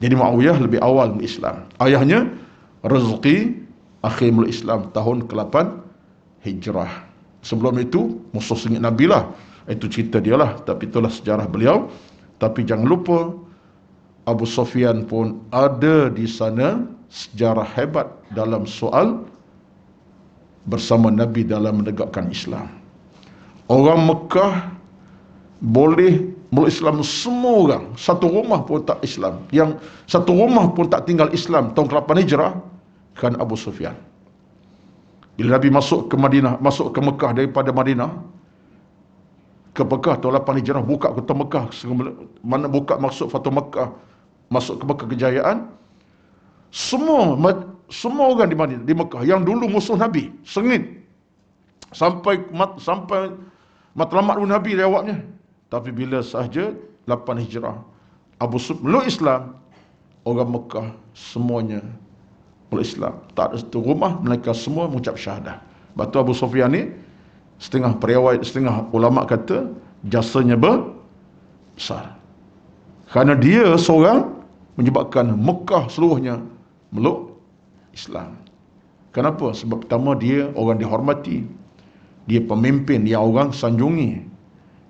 Jadi Muawiyah lebih awal Islam. Ayahnya Razqi akhir mula Islam tahun ke-8 Hijrah. Sebelum itu musuh sengit Nabi lah. Itu cerita dia lah. Tapi itulah sejarah beliau. Tapi jangan lupa Abu Sufyan pun ada di sana sejarah hebat dalam soal bersama Nabi dalam menegakkan Islam. Orang Mekah boleh meluk Islam semua orang. Satu rumah pun tak Islam. Yang satu rumah pun tak tinggal Islam tahun ke-8 Hijrah kan Abu Sufyan. Bila Nabi masuk ke Madinah, masuk ke Mekah daripada Madinah ke Mekah tahun 8 Hijrah, buka kota Mekah, mana buka maksud Fatu Mekah, masuk ke Mekah kejayaan. Semua orang di Madinah, di Mekah yang dulu musuh Nabi, sengit sampai matlamat Nabi lewatnya. Tapi bila sahaja 8 Hijrah Abu Sufyan meluk Islam, orang Mekah semuanya meluk Islam. Tak ada satu rumah mereka semua mengucap syahadah. Batu Abu Sufyan ni setengah periwayat, setengah ulama kata jasanya besar. Kerana dia seorang menyebabkan Mekah seluruhnya meluk Islam. Kenapa? Sebab pertama dia orang dihormati. Dia pemimpin yang orang sanjungi.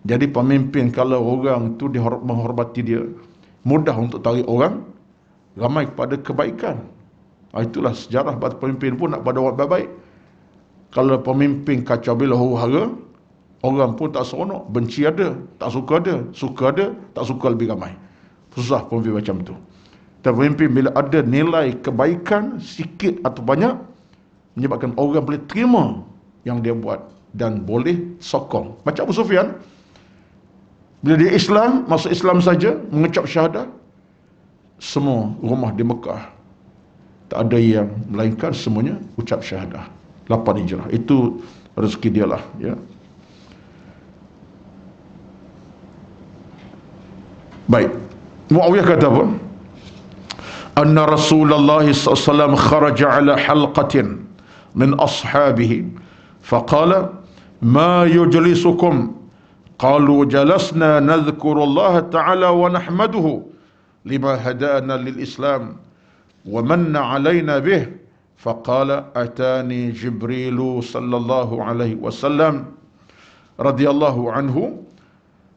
Jadi pemimpin kalau orang tu menghormati dia, mudah untuk tarik orang ramai kepada kebaikan. Itulah sejarah pemimpin pun nak pada orang baik. Kalau pemimpin kacau bila huru-hara, orang pun tak seronok. Benci ada, tak suka ada, suka ada, tak suka lebih ramai. Susah pemimpin macam tu. Dan pemimpin bila ada nilai kebaikan sikit atau banyak, menyebabkan orang boleh terima yang dia buat dan boleh sokong. Macam Abu Sufyan, bila dia Islam, masuk Islam saja, mengucap syahadah, semua rumah di Mekah tak ada yang melainkan semuanya ucap syahadah. 8 Hijrah. Itu rezeki dia lah, ya. Baik. Muawiyah kata apa? Anna Rasulullah SAW kharaja ala halqatin min ashabihi faqala ma yujlisukum qalu jalasna nadhkuru Allah ta'ala wa nahmaduhu lima hadana lil Islam wa manna alayna bih faqala atani Jibrilu sallallahu alaihi wasallam radhiyallahu anhu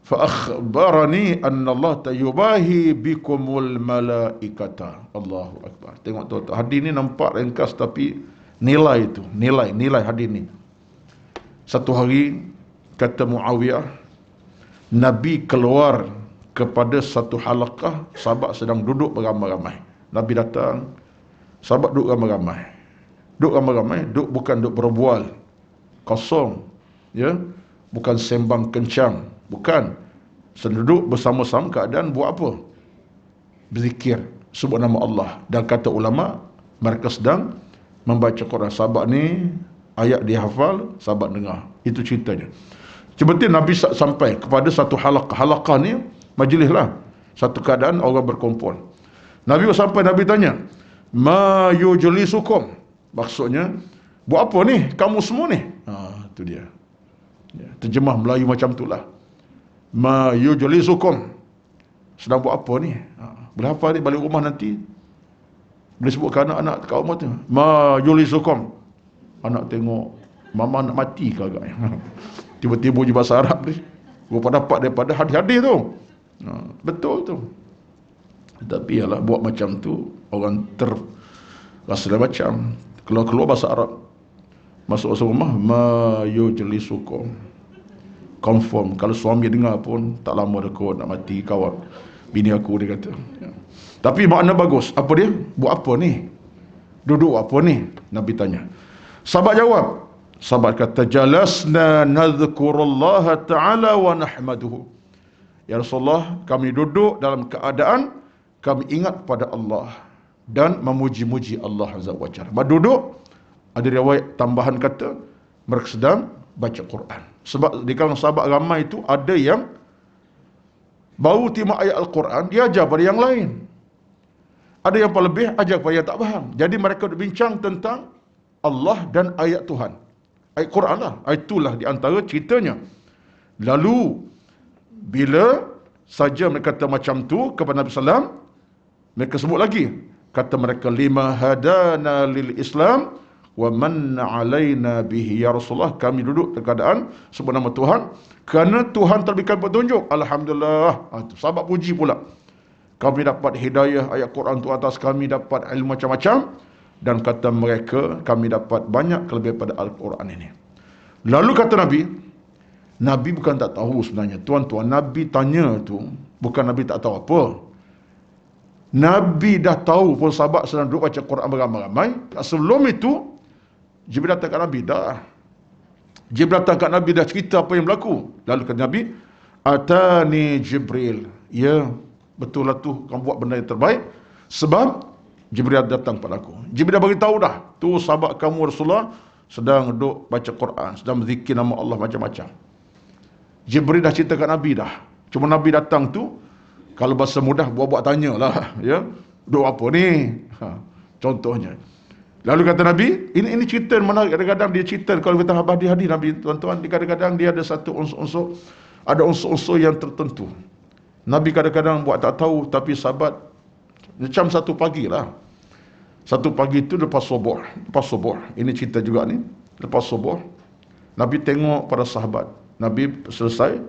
فأخبرني أن الله تيباهي بكم الملائكة. Allahu Akbar. Tengok tu, hadis ni nampak ringkas tapi nilai itu, nilai hadis ni. Satu hari kata Muawiyah, Nabi keluar kepada satu halaqah, sahabat sedang duduk beramai-ramai. Nabi datang, sahabat duduk ramai-ramai. Duduk ramai-ramai, duduk bukan duduk berbual kosong, ya, bukan sembang kencang. Bukan. Seduduk bersama-sama keadaan buat apa? Berzikir, sebut nama Allah. Dan kata ulama, mereka sedang membaca Quran. Sahabat ni, ayat dia hafal, sahabat dengar. Itu ceritanya. Sebenarnya Nabi sampai kepada satu halaqah. Halaqah ni, majlis lah. Satu keadaan orang berkumpul. Nabi sampai, Nabi tanya, ma yujlisukum? Maksudnya, buat apa ni? Kamu semua ni? Itu dia. Ya, terjemah Melayu macam itulah. Ma yujlisukum, sedang buat apa ni? Boleh apa ni balik rumah nanti? Boleh sebut ke anak-anak kat rumah tu, ma yujlisukum. Anak tengok mama nak mati ke agaknya. Tiba-tiba je bahasa Arab ni. Gua dapat daripada hadis-hadis tu. Betul tu. Tapi ialah buat macam tu, orang rasa dia macam keluar bahasa Arab, masuk rumah ma yujlisukum, confirm. Kalau suami dengar pun tak lama dah kot nak mati kawan bini aku, dia kata. Ya. Tapi makna bagus. Apa dia? Buat apa ni? Duduk apa ni? Nabi tanya. Sahabat jawab. Sahabat kata, jalasna nadhkurullaha ta'ala wa nahmaduhu. Ya Rasulullah, kami duduk dalam keadaan kami ingat pada Allah dan memuji-muji Allah Azza wa Jalla. Duduk, ada riwayat tambahan kata mereka sedang baca Quran. Sebab di kalangan sahabat ramai itu ada yang baru terima ayat Al-Quran, dia ajar pada yang lain. Ada yang lebih ajar pada yang tak faham. Jadi mereka berbincang tentang Allah dan ayat Tuhan. Ayat Quran lah. Itulah di antara ceritanya. Lalu bila saja mereka kata macam tu kepada Nabi SAW, mereka sebut lagi. Kata mereka, lima hadana lil Islam wa manna alaina bihi. Ya Rasulullah, kami duduk dalam keadaan sebut nama Tuhan kerana Tuhan terberikan petunjuk. Alhamdulillah. Sahabat puji pula. Kami dapat hidayah ayat Quran tu atas kami, dapat ilmu macam-macam. Dan kata mereka, kami dapat banyak kelebihan pada Al-Quran ini. Lalu kata Nabi bukan tak tahu sebenarnya. Tuan-tuan, Nabi tanya tu bukan Nabi tak tahu apa. Nabi dah tahu pun sahabat sedang duduk baca Quran beramai-ramai. Sebelum itu, Jibril datang kat Nabi dah. Jibril datang kat Nabi dah cerita apa yang berlaku. Lalu kata Nabi, atani Jibril. Ya, betul lah tu, kamu buat benda yang terbaik. Sebab Jibril datang pada aku. Jibril dah beritahu dah. Tu sahabat kamu Rasulullah sedang duduk baca Quran, sedang berzikir nama Allah macam-macam. Jibril dah cerita kat Nabi dah. Cuma Nabi datang tu, kalau bahasa mudah, buat-buat tanya lah. Ya, duduk apa ni? Contohnya. Lalu kata Nabi, ini cerita menarik. Kadang-kadang dia cerita, kalau kita hadis-hadis Nabi, tuan-tuan, kadang-kadang dia ada satu unsur-unsur, ada unsur-unsur yang tertentu. Nabi kadang-kadang buat tak tahu, tapi sahabat, macam satu pagi lah. Satu pagi itu lepas subuh. Ini cerita juga ni. Lepas subuh, Nabi tengok pada sahabat. Nabi selesai,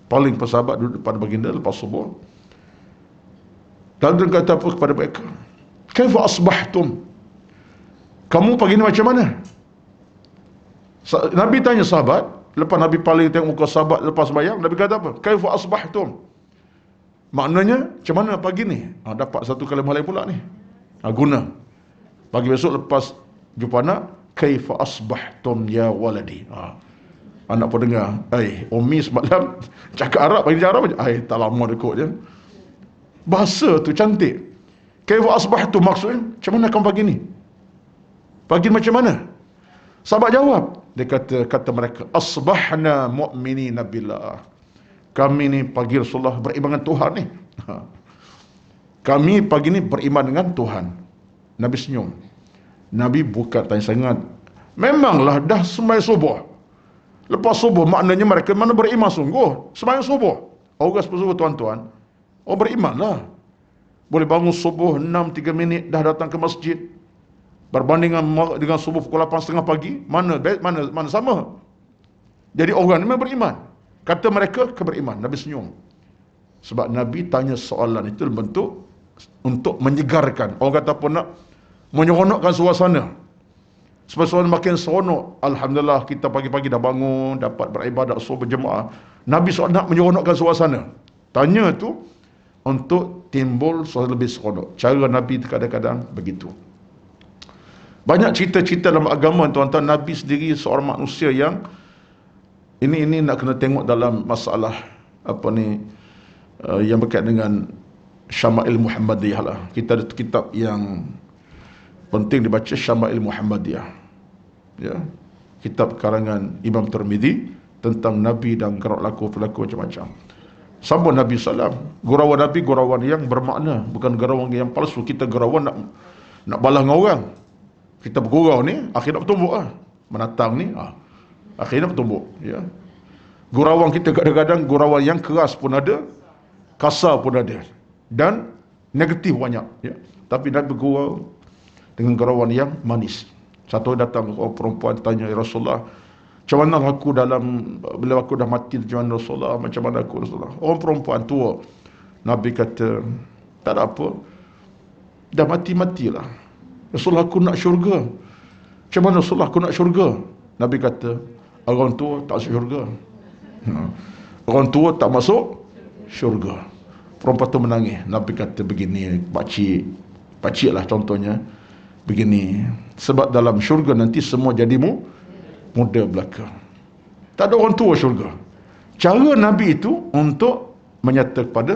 paling persahabat duduk pada baginda lepas subuh. Dan dia kata apa kepada mereka? Kaifa asbahtum? Kamu pagi ni macam mana? Nabi tanya sahabat, lepas Nabi paling tengok muka sahabat lepas sembahyang, Nabi kata apa? Kaifa asbahtum? Maknanya, macam mana pagi ni? Dapat satu kalimah lain pula ni. Guna. Pagi besok lepas jumpa anak, kaifa asbahtum ya waladi? Anak pun dengar, Umi semalam cakap Arab, bagi Arab je. Tak lama dekut je. Bahasa tu cantik. Kaifa asbahtum maksudnya, macam mana kamu pagi ni? Pagi macam mana? Sahabat jawab. Dia kata mereka, asbahna mu'minina billah. Kami ni pagi Rasulullah beriman dengan Tuhan ni. Kami pagi ni beriman dengan Tuhan. Nabi senyum. Nabi buka tanya sangat. Memanglah dah sembahyang subuh. Lepas subuh maknanya mereka mana beriman sungguh. Sembahyang subuh. Orang subuh tuan-tuan. Beriman lah. Boleh bangun subuh 6:03 minit dah datang ke masjid. Berbanding dengan subuh pukul 8:30 pagi, mana sama. Jadi orang ni memang beriman. Kata mereka keberiman. Nabi senyum. Sebab Nabi tanya soalan itu bentuk untuk menyegarkan. Orang kata apa, nak menyeronokkan suasana. Sebab suasana makin seronok. Alhamdulillah kita pagi-pagi dah bangun, dapat beribadat subuh berjemaah. Nabi nak menyeronokkan suasana. Tanya tu untuk timbul suasana lebih seronok. Cara Nabi kadang-kadang begitu. Banyak cerita-cerita dalam agama tuan-tuan. Nabi sendiri seorang manusia yang ini nak kena tengok dalam masalah yang berkaitan dengan Syama'il Muhammadiyah lah. Kita ada kitab yang penting dibaca, Syama'il Muhammadiyah. Ya. Kitab karangan Imam Tirmizi tentang Nabi dan gerak laku perilaku macam-macam. Sama Nabi SAW. Gurauan Nabi gurauan yang bermakna, bukan gurauan yang palsu. Kita gurauan nak balas dengan orang. Kita bergurau ni akhirnya bertumbuk lah. Menatang ni akhirnya bertumbuk, ya. Gurauan kita kadang-kadang gurauan yang keras pun ada, kasar pun ada, dan negatif banyak, ya. Tapi Nabi bergurau dengan gurauan yang manis. Satu datang orang perempuan tanya, ya Rasulullah, macam mana aku bila aku dah mati, macam mana Rasulullah, macam mana aku Rasulullah? Orang perempuan tua. Nabi kata, Tak ada apa. Dah mati-matilah. Rasulullah, aku nak syurga. Macam mana Rasulullah, aku nak syurga? Nabi kata, orang tua tak masuk syurga. Orang tua tak masuk syurga. Perempuan tu menangis. Nabi kata begini, pakcik lah contohnya. Begini, sebab dalam syurga nanti semua jadi muda belaka. Tak ada orang tua syurga. Cara Nabi itu untuk menyatakan kepada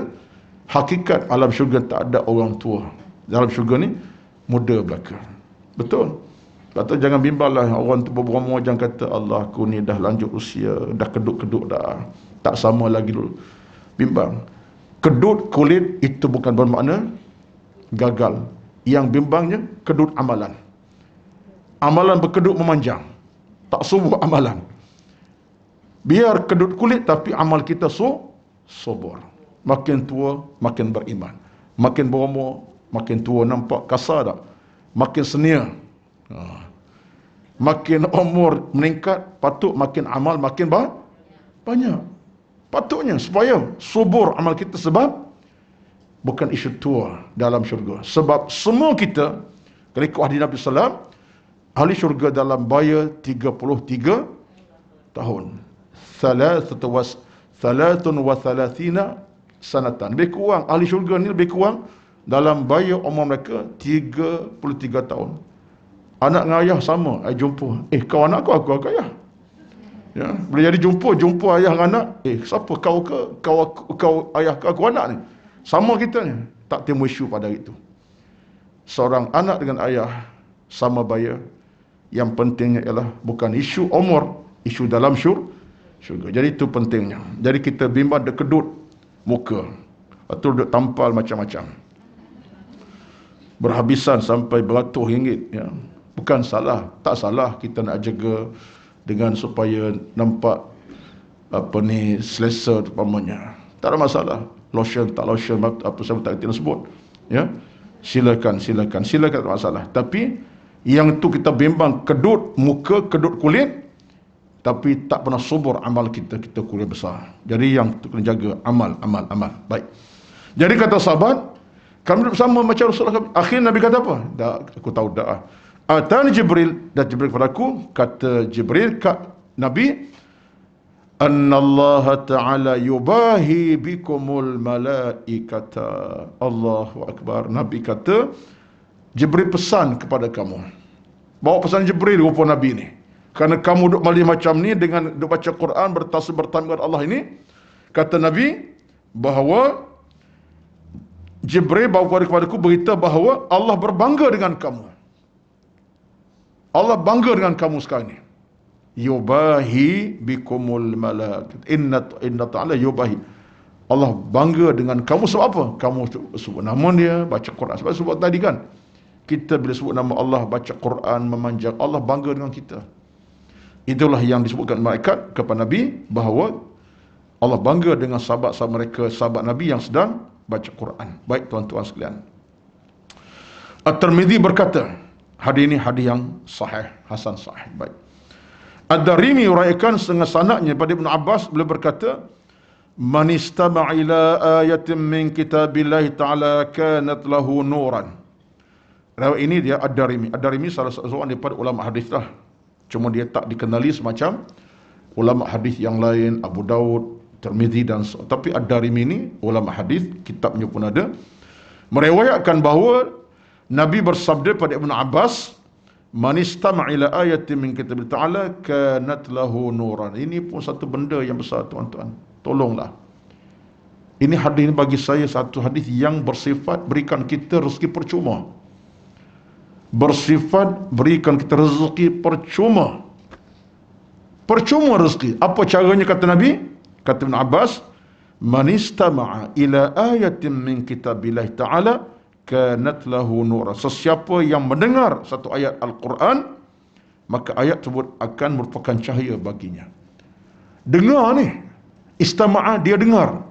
hakikat alam syurga tak ada orang tua. Dalam syurga ni muda belaka. Betul. Lepas tu jangan bimbanglah orang tu berbromo, jangan kata Allah aku ni dah lanjut usia, dah kedut-kedut dah, tak sama lagi dulu. Bimbang. Kedut kulit itu bukan bermakna gagal. Yang bimbangnya kedut amalan. Amalan berkedut memanjang, tak subuh amalan. Biar kedut kulit tapi amal kita subur. Makin tua makin beriman. Makin berumur makin tua nampak kasar tak? Makin senia. Makin umur meningkat, patut makin amal makin banyak. Patutnya supaya subur amal kita, sebab bukan isu tua dalam syurga. Sebab semua kita, kalau ikut hadis Nabi SAW, ahli syurga dalam baya 33 tahun. Thalathun wa thalathina sanatan. Lebih kurang, ahli syurga ni lebih kurang dalam baya umur mereka 33 tahun. Anak dengan ayah sama, jumpa. Kau anak aku ayah. Ya, boleh jadi jumpa ayah dengan anak. Siapa kau ke? Kau ayah ke aku anak ni? Sama kita ni. Tak timbul isu pada hari itu. Seorang anak dengan ayah sama baya. Yang pentingnya ialah bukan isu umur, isu dalam syurga. Jadi itu pentingnya. Jadi kita bimbang dia kedut muka, atau duduk tampal macam-macam, berhabisan sampai beratus ringgit. Ya. Bukan salah, tak salah kita nak jaga dengan supaya nampak selesa umpamanya. Tak ada masalah. Lotion tak lotion, apa saya tak kita sebut. Ya. Silakan tak masalah. Tapi yang tu kita bimbang kedut muka, kedut kulit, tapi tak pernah subur amal kita kulit besar. Jadi yang tu kena jaga amal. Baik. Jadi kata sahabat, kami duduk bersama macam Rasulullah. Akhirnya Nabi kata apa? Dah, aku tahu dah. Atani Jibril, dan Jibril kepadaku, kata Jibril kat Nabi, annallaha ta'ala yubahi bikumul malaikata. Allahu Akbar. Nabi kata, Jibril pesan kepada kamu. Bawa pesan Jibril rupa Nabi ni. Kerana kamu duduk malih macam ni, dengan duduk baca Quran, bertasbih bertambah dengan Allah ini, kata Nabi, bahawa Jibril bawa kepadaku berita bahawa Allah berbangga dengan kamu. Allah bangga dengan kamu sekarang ni. Yubahi bikumul malaikat. Inna ta'ala yubahi. Allah bangga dengan kamu sebab apa? Kamu sebut nama dia, baca Quran. Sebab sebut tadi kan, kita bila sebut nama Allah, baca Quran, memanjang, Allah bangga dengan kita. Itulah yang disebutkan malaikat kepada Nabi, bahawa Allah bangga dengan sahabat-sahabat mereka, sahabat Nabi yang sedang baca Quran. Baik tuan-tuan sekalian, At-Tirmidzi berkata, hadis ini hadis yang sahih, hasan sahih. Baik. Ad-Darimi uraikan setengah sanadnya pada Ibn Abbas, beliau berkata, man istama'a ila ayatin min kitabillahi ta'ala kanat lahu nuran. Riwayat ini dia Ad-Darimi. Ad-Darimi salah seorang daripada ulama hadis lah. Cuma dia tak dikenali semacam ulama hadis yang lain, Abu Daud, Tirmidzi dan tapi Ad-Darimi ini ulama hadis, kitabnya pun ada, meriwayatkan bahawa Nabi bersabda pada Ibn Abbas, man istama'a ila ayatin min kitabillahi ta'ala kanat lahu nuran. Ini pun satu benda yang besar tuan-tuan. Tolonglah. Ini hadis ini bagi saya satu hadis yang bersifat berikan kita rezeki percuma. Bersifat berikan kita rezeki percuma. Percuma rezeki. Apa caranya kata Nabi? Kata Ibn Abbas, man istama'a ila ayatin min kitabillahi ta'ala kanat lahu nuran. Sesiapa yang mendengar satu ayat Al-Quran, maka ayat tersebut akan merupakan cahaya baginya. Dengar ni, istama'a, dia dengar,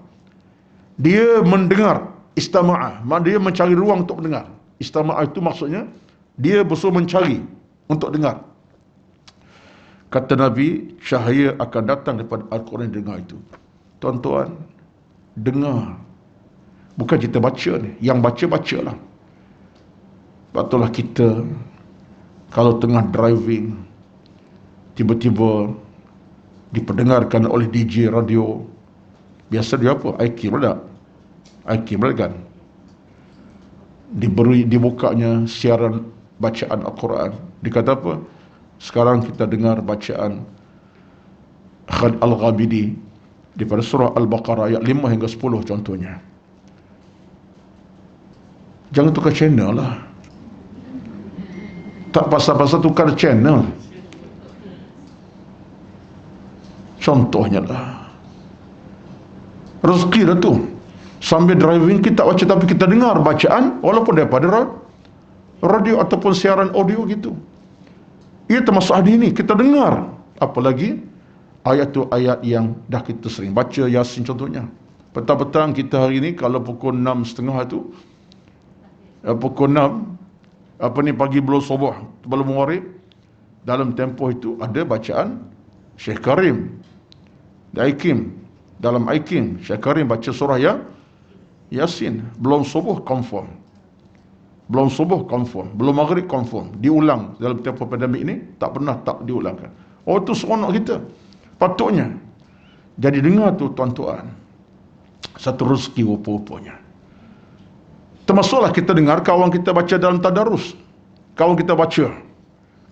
dia mendengar. Istama'a, dia mencari ruang untuk mendengar. Istama'a itu maksudnya dia berusaha mencari untuk dengar. Kata Nabi, cahaya akan datang daripada Al-Quran dengar itu. Tuan-tuan, dengar. Bukan kita baca ni. Yang baca-bacalah. Sebab itulah kita kalau tengah driving, tiba-tiba diperdengarkan oleh DJ radio, biasa dia apa? IQ meledak. IQ meledak. Dibukanya siaran bacaan Al-Quran. Dikata apa? Sekarang kita dengar bacaan Khalid Al-Ghamidi daripada surah Al-Baqarah ayat 5 hingga 10 contohnya. Jangan tukar channel lah. Tak pasal-pasal tukar channel. Contohnya lah. Rezeki dah tu. Sambil driving kita baca, tapi kita dengar bacaan walaupun daripada radio ataupun siaran audio gitu. Ia termasuk hadis ni kita dengar. Apalagi ayat tu ayat yang dah kita sering baca, Yasin contohnya. Petang-petang kita hari ni kalau pukul 6.30 tu, pukul 6 pagi belum subuh, belum maghrib, dalam tempoh itu ada bacaan Syekh Karim di Aikim. Dalam Aikim Syekh Karim baca surah Yasin. Belum subuh confirm, belum subuh confirm, belum maghrib confirm. Diulang dalam tempoh pandemik ini, tak pernah tak diulangkan. Oh, tu seronok kita. Patutnya jadi dengar tu tuan-tuan, satu rezeki rupa-rupanya. Termasuklah kita dengar kawan kita baca dalam tadarus. Kawan kita baca,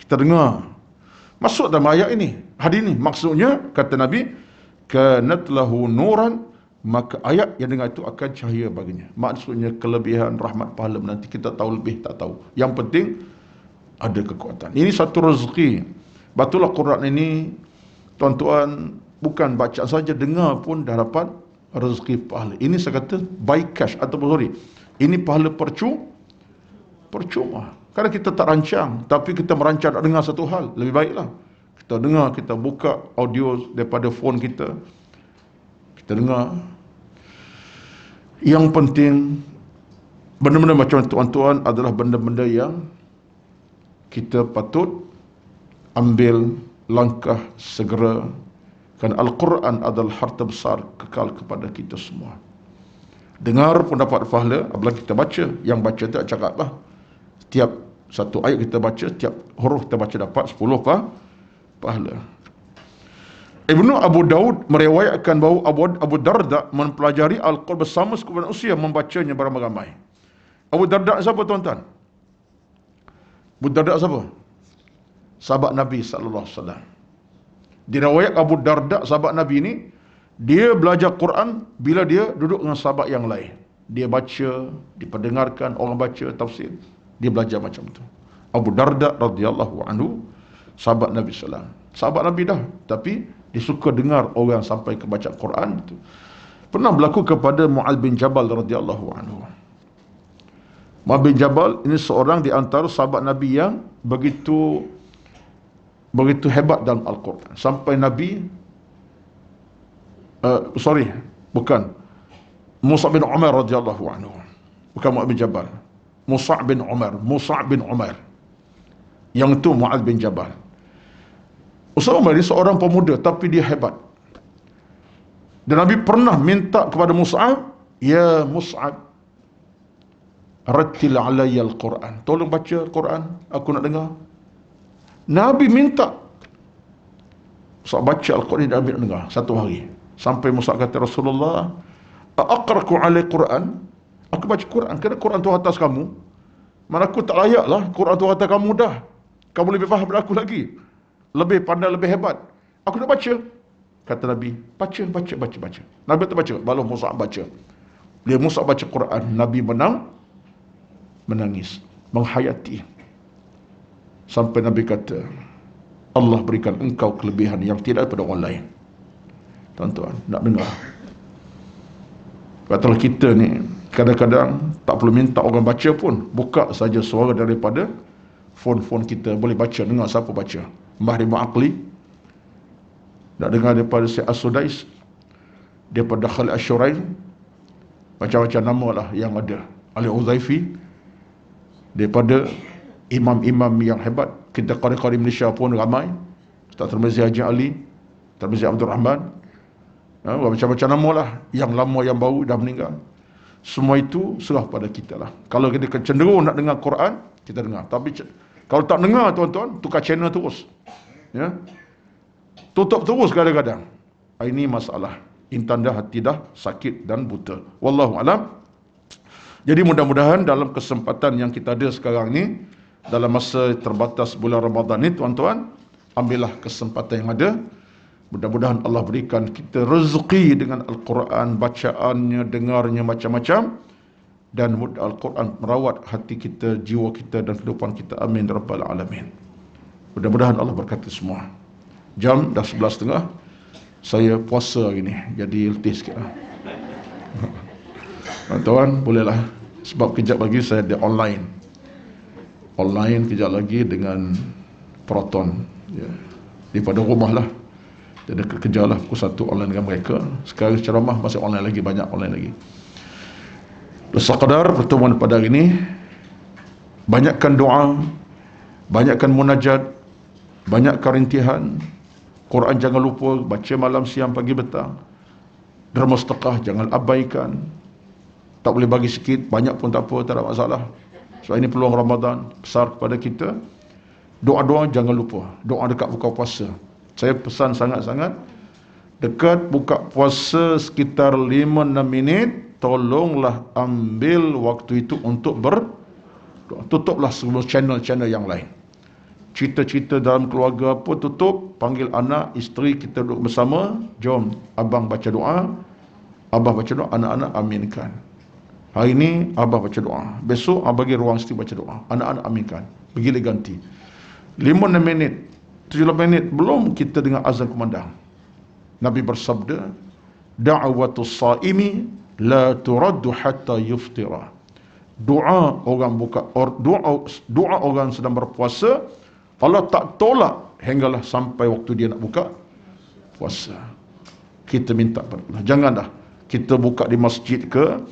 kita dengar. Masuk dalam ayat ini, hadis ini. Maksudnya, kata Nabi, kanat lahu nuran, maka ayat yang dengar itu akan cahaya baginya. Maksudnya kelebihan rahmat pahala nanti kita tahu lebih tak tahu. Yang penting ada kekuatan. Ini satu rezeki. Batulah Quran ini, tuan-tuan, bukan baca saja, dengar pun dah dapat rezeki pahala. Ini saya kata by cash ataupun sorry, ini pahala percuma. Kadang kita tak rancang, tapi kita merancang nak dengar satu hal, lebih baiklah kita dengar, kita buka audio daripada phone kita, kita dengar. Yang penting benda-benda macam tuan-tuan adalah benda-benda yang kita patut ambil langkah segera, kerana Al-Quran adalah harta besar kekal kepada kita semua. Dengar pun dapat pahala, apalagi kita baca. Yang baca tak cakap lah, setiap satu ayat kita baca, setiap huruf kita baca dapat 10 pahala. Ibnu Abu Daud meriwayatkan bahawa Abu Darda mempelajari Al-Quran bersama sekumpulan usia, membacanya beramai-ramai. Abu Darda siapa tuan-tuan? Abu Darda siapa? Sahabat Nabi SAW. Diriwayat Abu Darda sahabat Nabi ini, dia belajar Quran bila dia duduk dengan sahabat yang lain. Dia baca, diperdengarkan orang baca tafsir, dia belajar macam tu. Abu Darda radhiyallahu anhu, sahabat Nabi SAW. Sahabat Nabi dah, tapi dia suka dengar orang sampai ke baca Quran itu. Pernah berlaku kepada Mu'adz bin Jabal radhiyallahu anhu. Mu'adz bin Jabal ini seorang di antara sahabat Nabi yang begitu hebat dalam Al-Quran. Sampai Nabi Mus'ab bin Umar radhiyallahu anhu. Bukan Mu'adz bin Jabal. Mus'ab bin Umar. Yang itu Mu'adz bin Jabal. Mus'ab bin Umar ini seorang pemuda, tapi dia hebat. Dan Nabi pernah minta kepada Mus'ab, ya Mus'ab, rattil alayya al-Quran. Tolong baca Quran, aku nak dengar. Nabi minta Mus'ab baca Al-Quran dan Nabi nak dengar satu hari. Sampai Mus'ab kata, Rasulullah, aqra'ku alai Quran, aku baca Quran, kerana Quran tu atas kamu. Mana aku tak layak lah, Quran tu atas kamu dah. Kamu lebih faham daripada aku lagi, lebih pandai, lebih hebat. Aku nak baca. Kata Nabi, baca. Nabi tak baca, baru Mus'ab baca. Bila Mus'ab baca Quran, Nabi menangis, menghayati. Sampai Nabi kata, Allah berikan engkau kelebihan yang tidak pada orang lain. Tuan-tuan, nak dengar. Katalah kita ni, kadang-kadang tak perlu minta orang baca pun, buka saja suara daripada phone kita, boleh baca, dengar siapa baca. Mahrimah Aqli, nak dengar daripada Syekh As-Sudais, daripada Khalid Ash-Shuraim, macam-macam nama lah yang ada. Ali Uzaifi, daripada imam-imam yang hebat. Kita qari-qari Malaysia pun ramai. Ustaz Tirmizi Haji Ali, Tirmizi Abdul Rahman, macam-macam nama lah, yang lama yang baru dah meninggal. Semua itu serah pada kita lah. Kalau kita cenderung nak dengar Quran, kita dengar. Tapi kalau tak dengar tuan-tuan, tukar channel terus. Ya. Tutup terus kadang-kadang. Ini masalah. Intanda hati dah sakit dan buta. Wallahu alam. Jadi mudah-mudahan dalam kesempatan yang kita ada sekarang ni, dalam masa terbatas bulan Ramadan ni tuan-tuan, ambillah kesempatan yang ada. Mudah-mudahan Allah berikan kita rezeki dengan Al-Quran, bacaannya, dengarnya macam-macam. Dan Al-Quran merawat hati kita, jiwa kita dan kehidupan kita. Amin Rabbal Alamin. Mudah-mudahan Allah berkati semua. Jam dah 11.30. Saya puasa hari ni, jadi letih sikit lah. Tuan-tuan, bolehlah. Sebab kejap lagi saya ada online. Online kejap lagi dengan Proton. Ya. Daripada rumah lah. Jadi kerja lah pukul 1 online dengan mereka. Sekarang ceramah masih online lagi, banyak online lagi. Sekadar pertemuan pada hari ini, banyakkan doa, banyakkan munajat, banyakkan rintihan. Quran jangan lupa, baca malam, siang, pagi, petang. Derma sedekah jangan abaikan. Tak boleh bagi sikit, banyak pun tak apa, tak ada masalah. So ini peluang Ramadan besar kepada kita. Doa-doa jangan lupa, doa dekat buka puasa. Saya pesan sangat-sangat, dekat buka puasa sekitar 5-6 minit, tolonglah ambil waktu itu untuk tutuplah semua channel-channel yang lain. Cerita-cerita dalam keluarga apa tutup, panggil anak, isteri, kita duduk bersama, jom abang baca doa, abah baca doa, anak-anak aminkan. Hari ini abah baca doa, besok abah bagi ruang isteri baca doa, anak-anak aminkan. Begini ganti. 5-6 minit, 7 minit belum kita dengar azan kumandang. Nabi bersabda, da'watus saimi la turaddu hatta yuftira. Doa orang doa orang sedang berpuasa, Allah tak tolak hinggalah sampai waktu dia nak buka puasa. Kita minta pada Allah, jangan dah kita buka di masjid ke,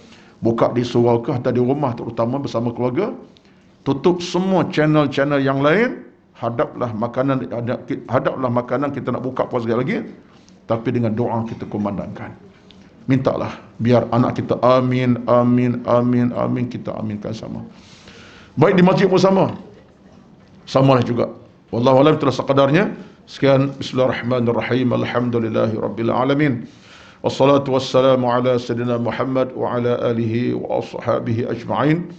buka di surau ke, atau di rumah terutama bersama keluarga, tutup semua channel-channel yang lain. Hadaplah makanan kita nak buka puasa lagi, tapi dengan doa kita kumandangkan. Mintalah biar anak kita amin, amin, amin, amin, kita aminkan sama. Baik di masjid pun samalah juga. Wallahu a'lam, itulah sekadarnya. Sekian, bismillahirrahmanirrahim. Alhamdulillahirabbil alamin. Wassalatu wassalamu ala sayyidina Muhammad wa ala alihi wa ashabihi ajma'in.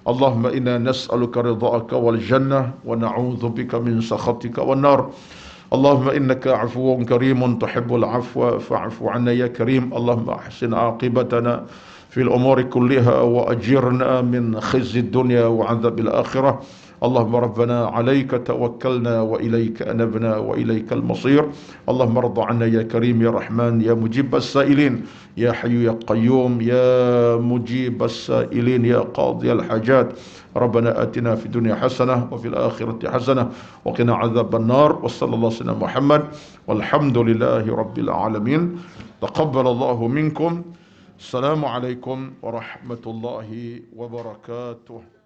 Allahumma inna nas'aluka ridha'aka wal jannah wa na'udzu bika min sakhatika wan nar. Allahumma innaka 'afuwun karimun tuhibbul 'afwa fa'fu 'anna ya karim. Allahumma ahsin 'aqibatana fil umuri kulliha wa ajirna min khizyid dunya wa 'adzabil akhirah. اللهم ربنا عليك توكلنا وإليك أنبنا وإليك المصير. اللهم ارض عنا يا كريم يا رحمن يا مجيب السائلين يا حي يا قيوم يا مجيب السائلين يا قاضي الحاجات. ربنا آتنا في الدنيا حسنة وفي الآخرة حسنة وقنا عذاب النار. وصلى الله على محمد والحمد لله رب العالمين. تقبل الله منكم. السلام عليكم ورحمة الله وبركاته.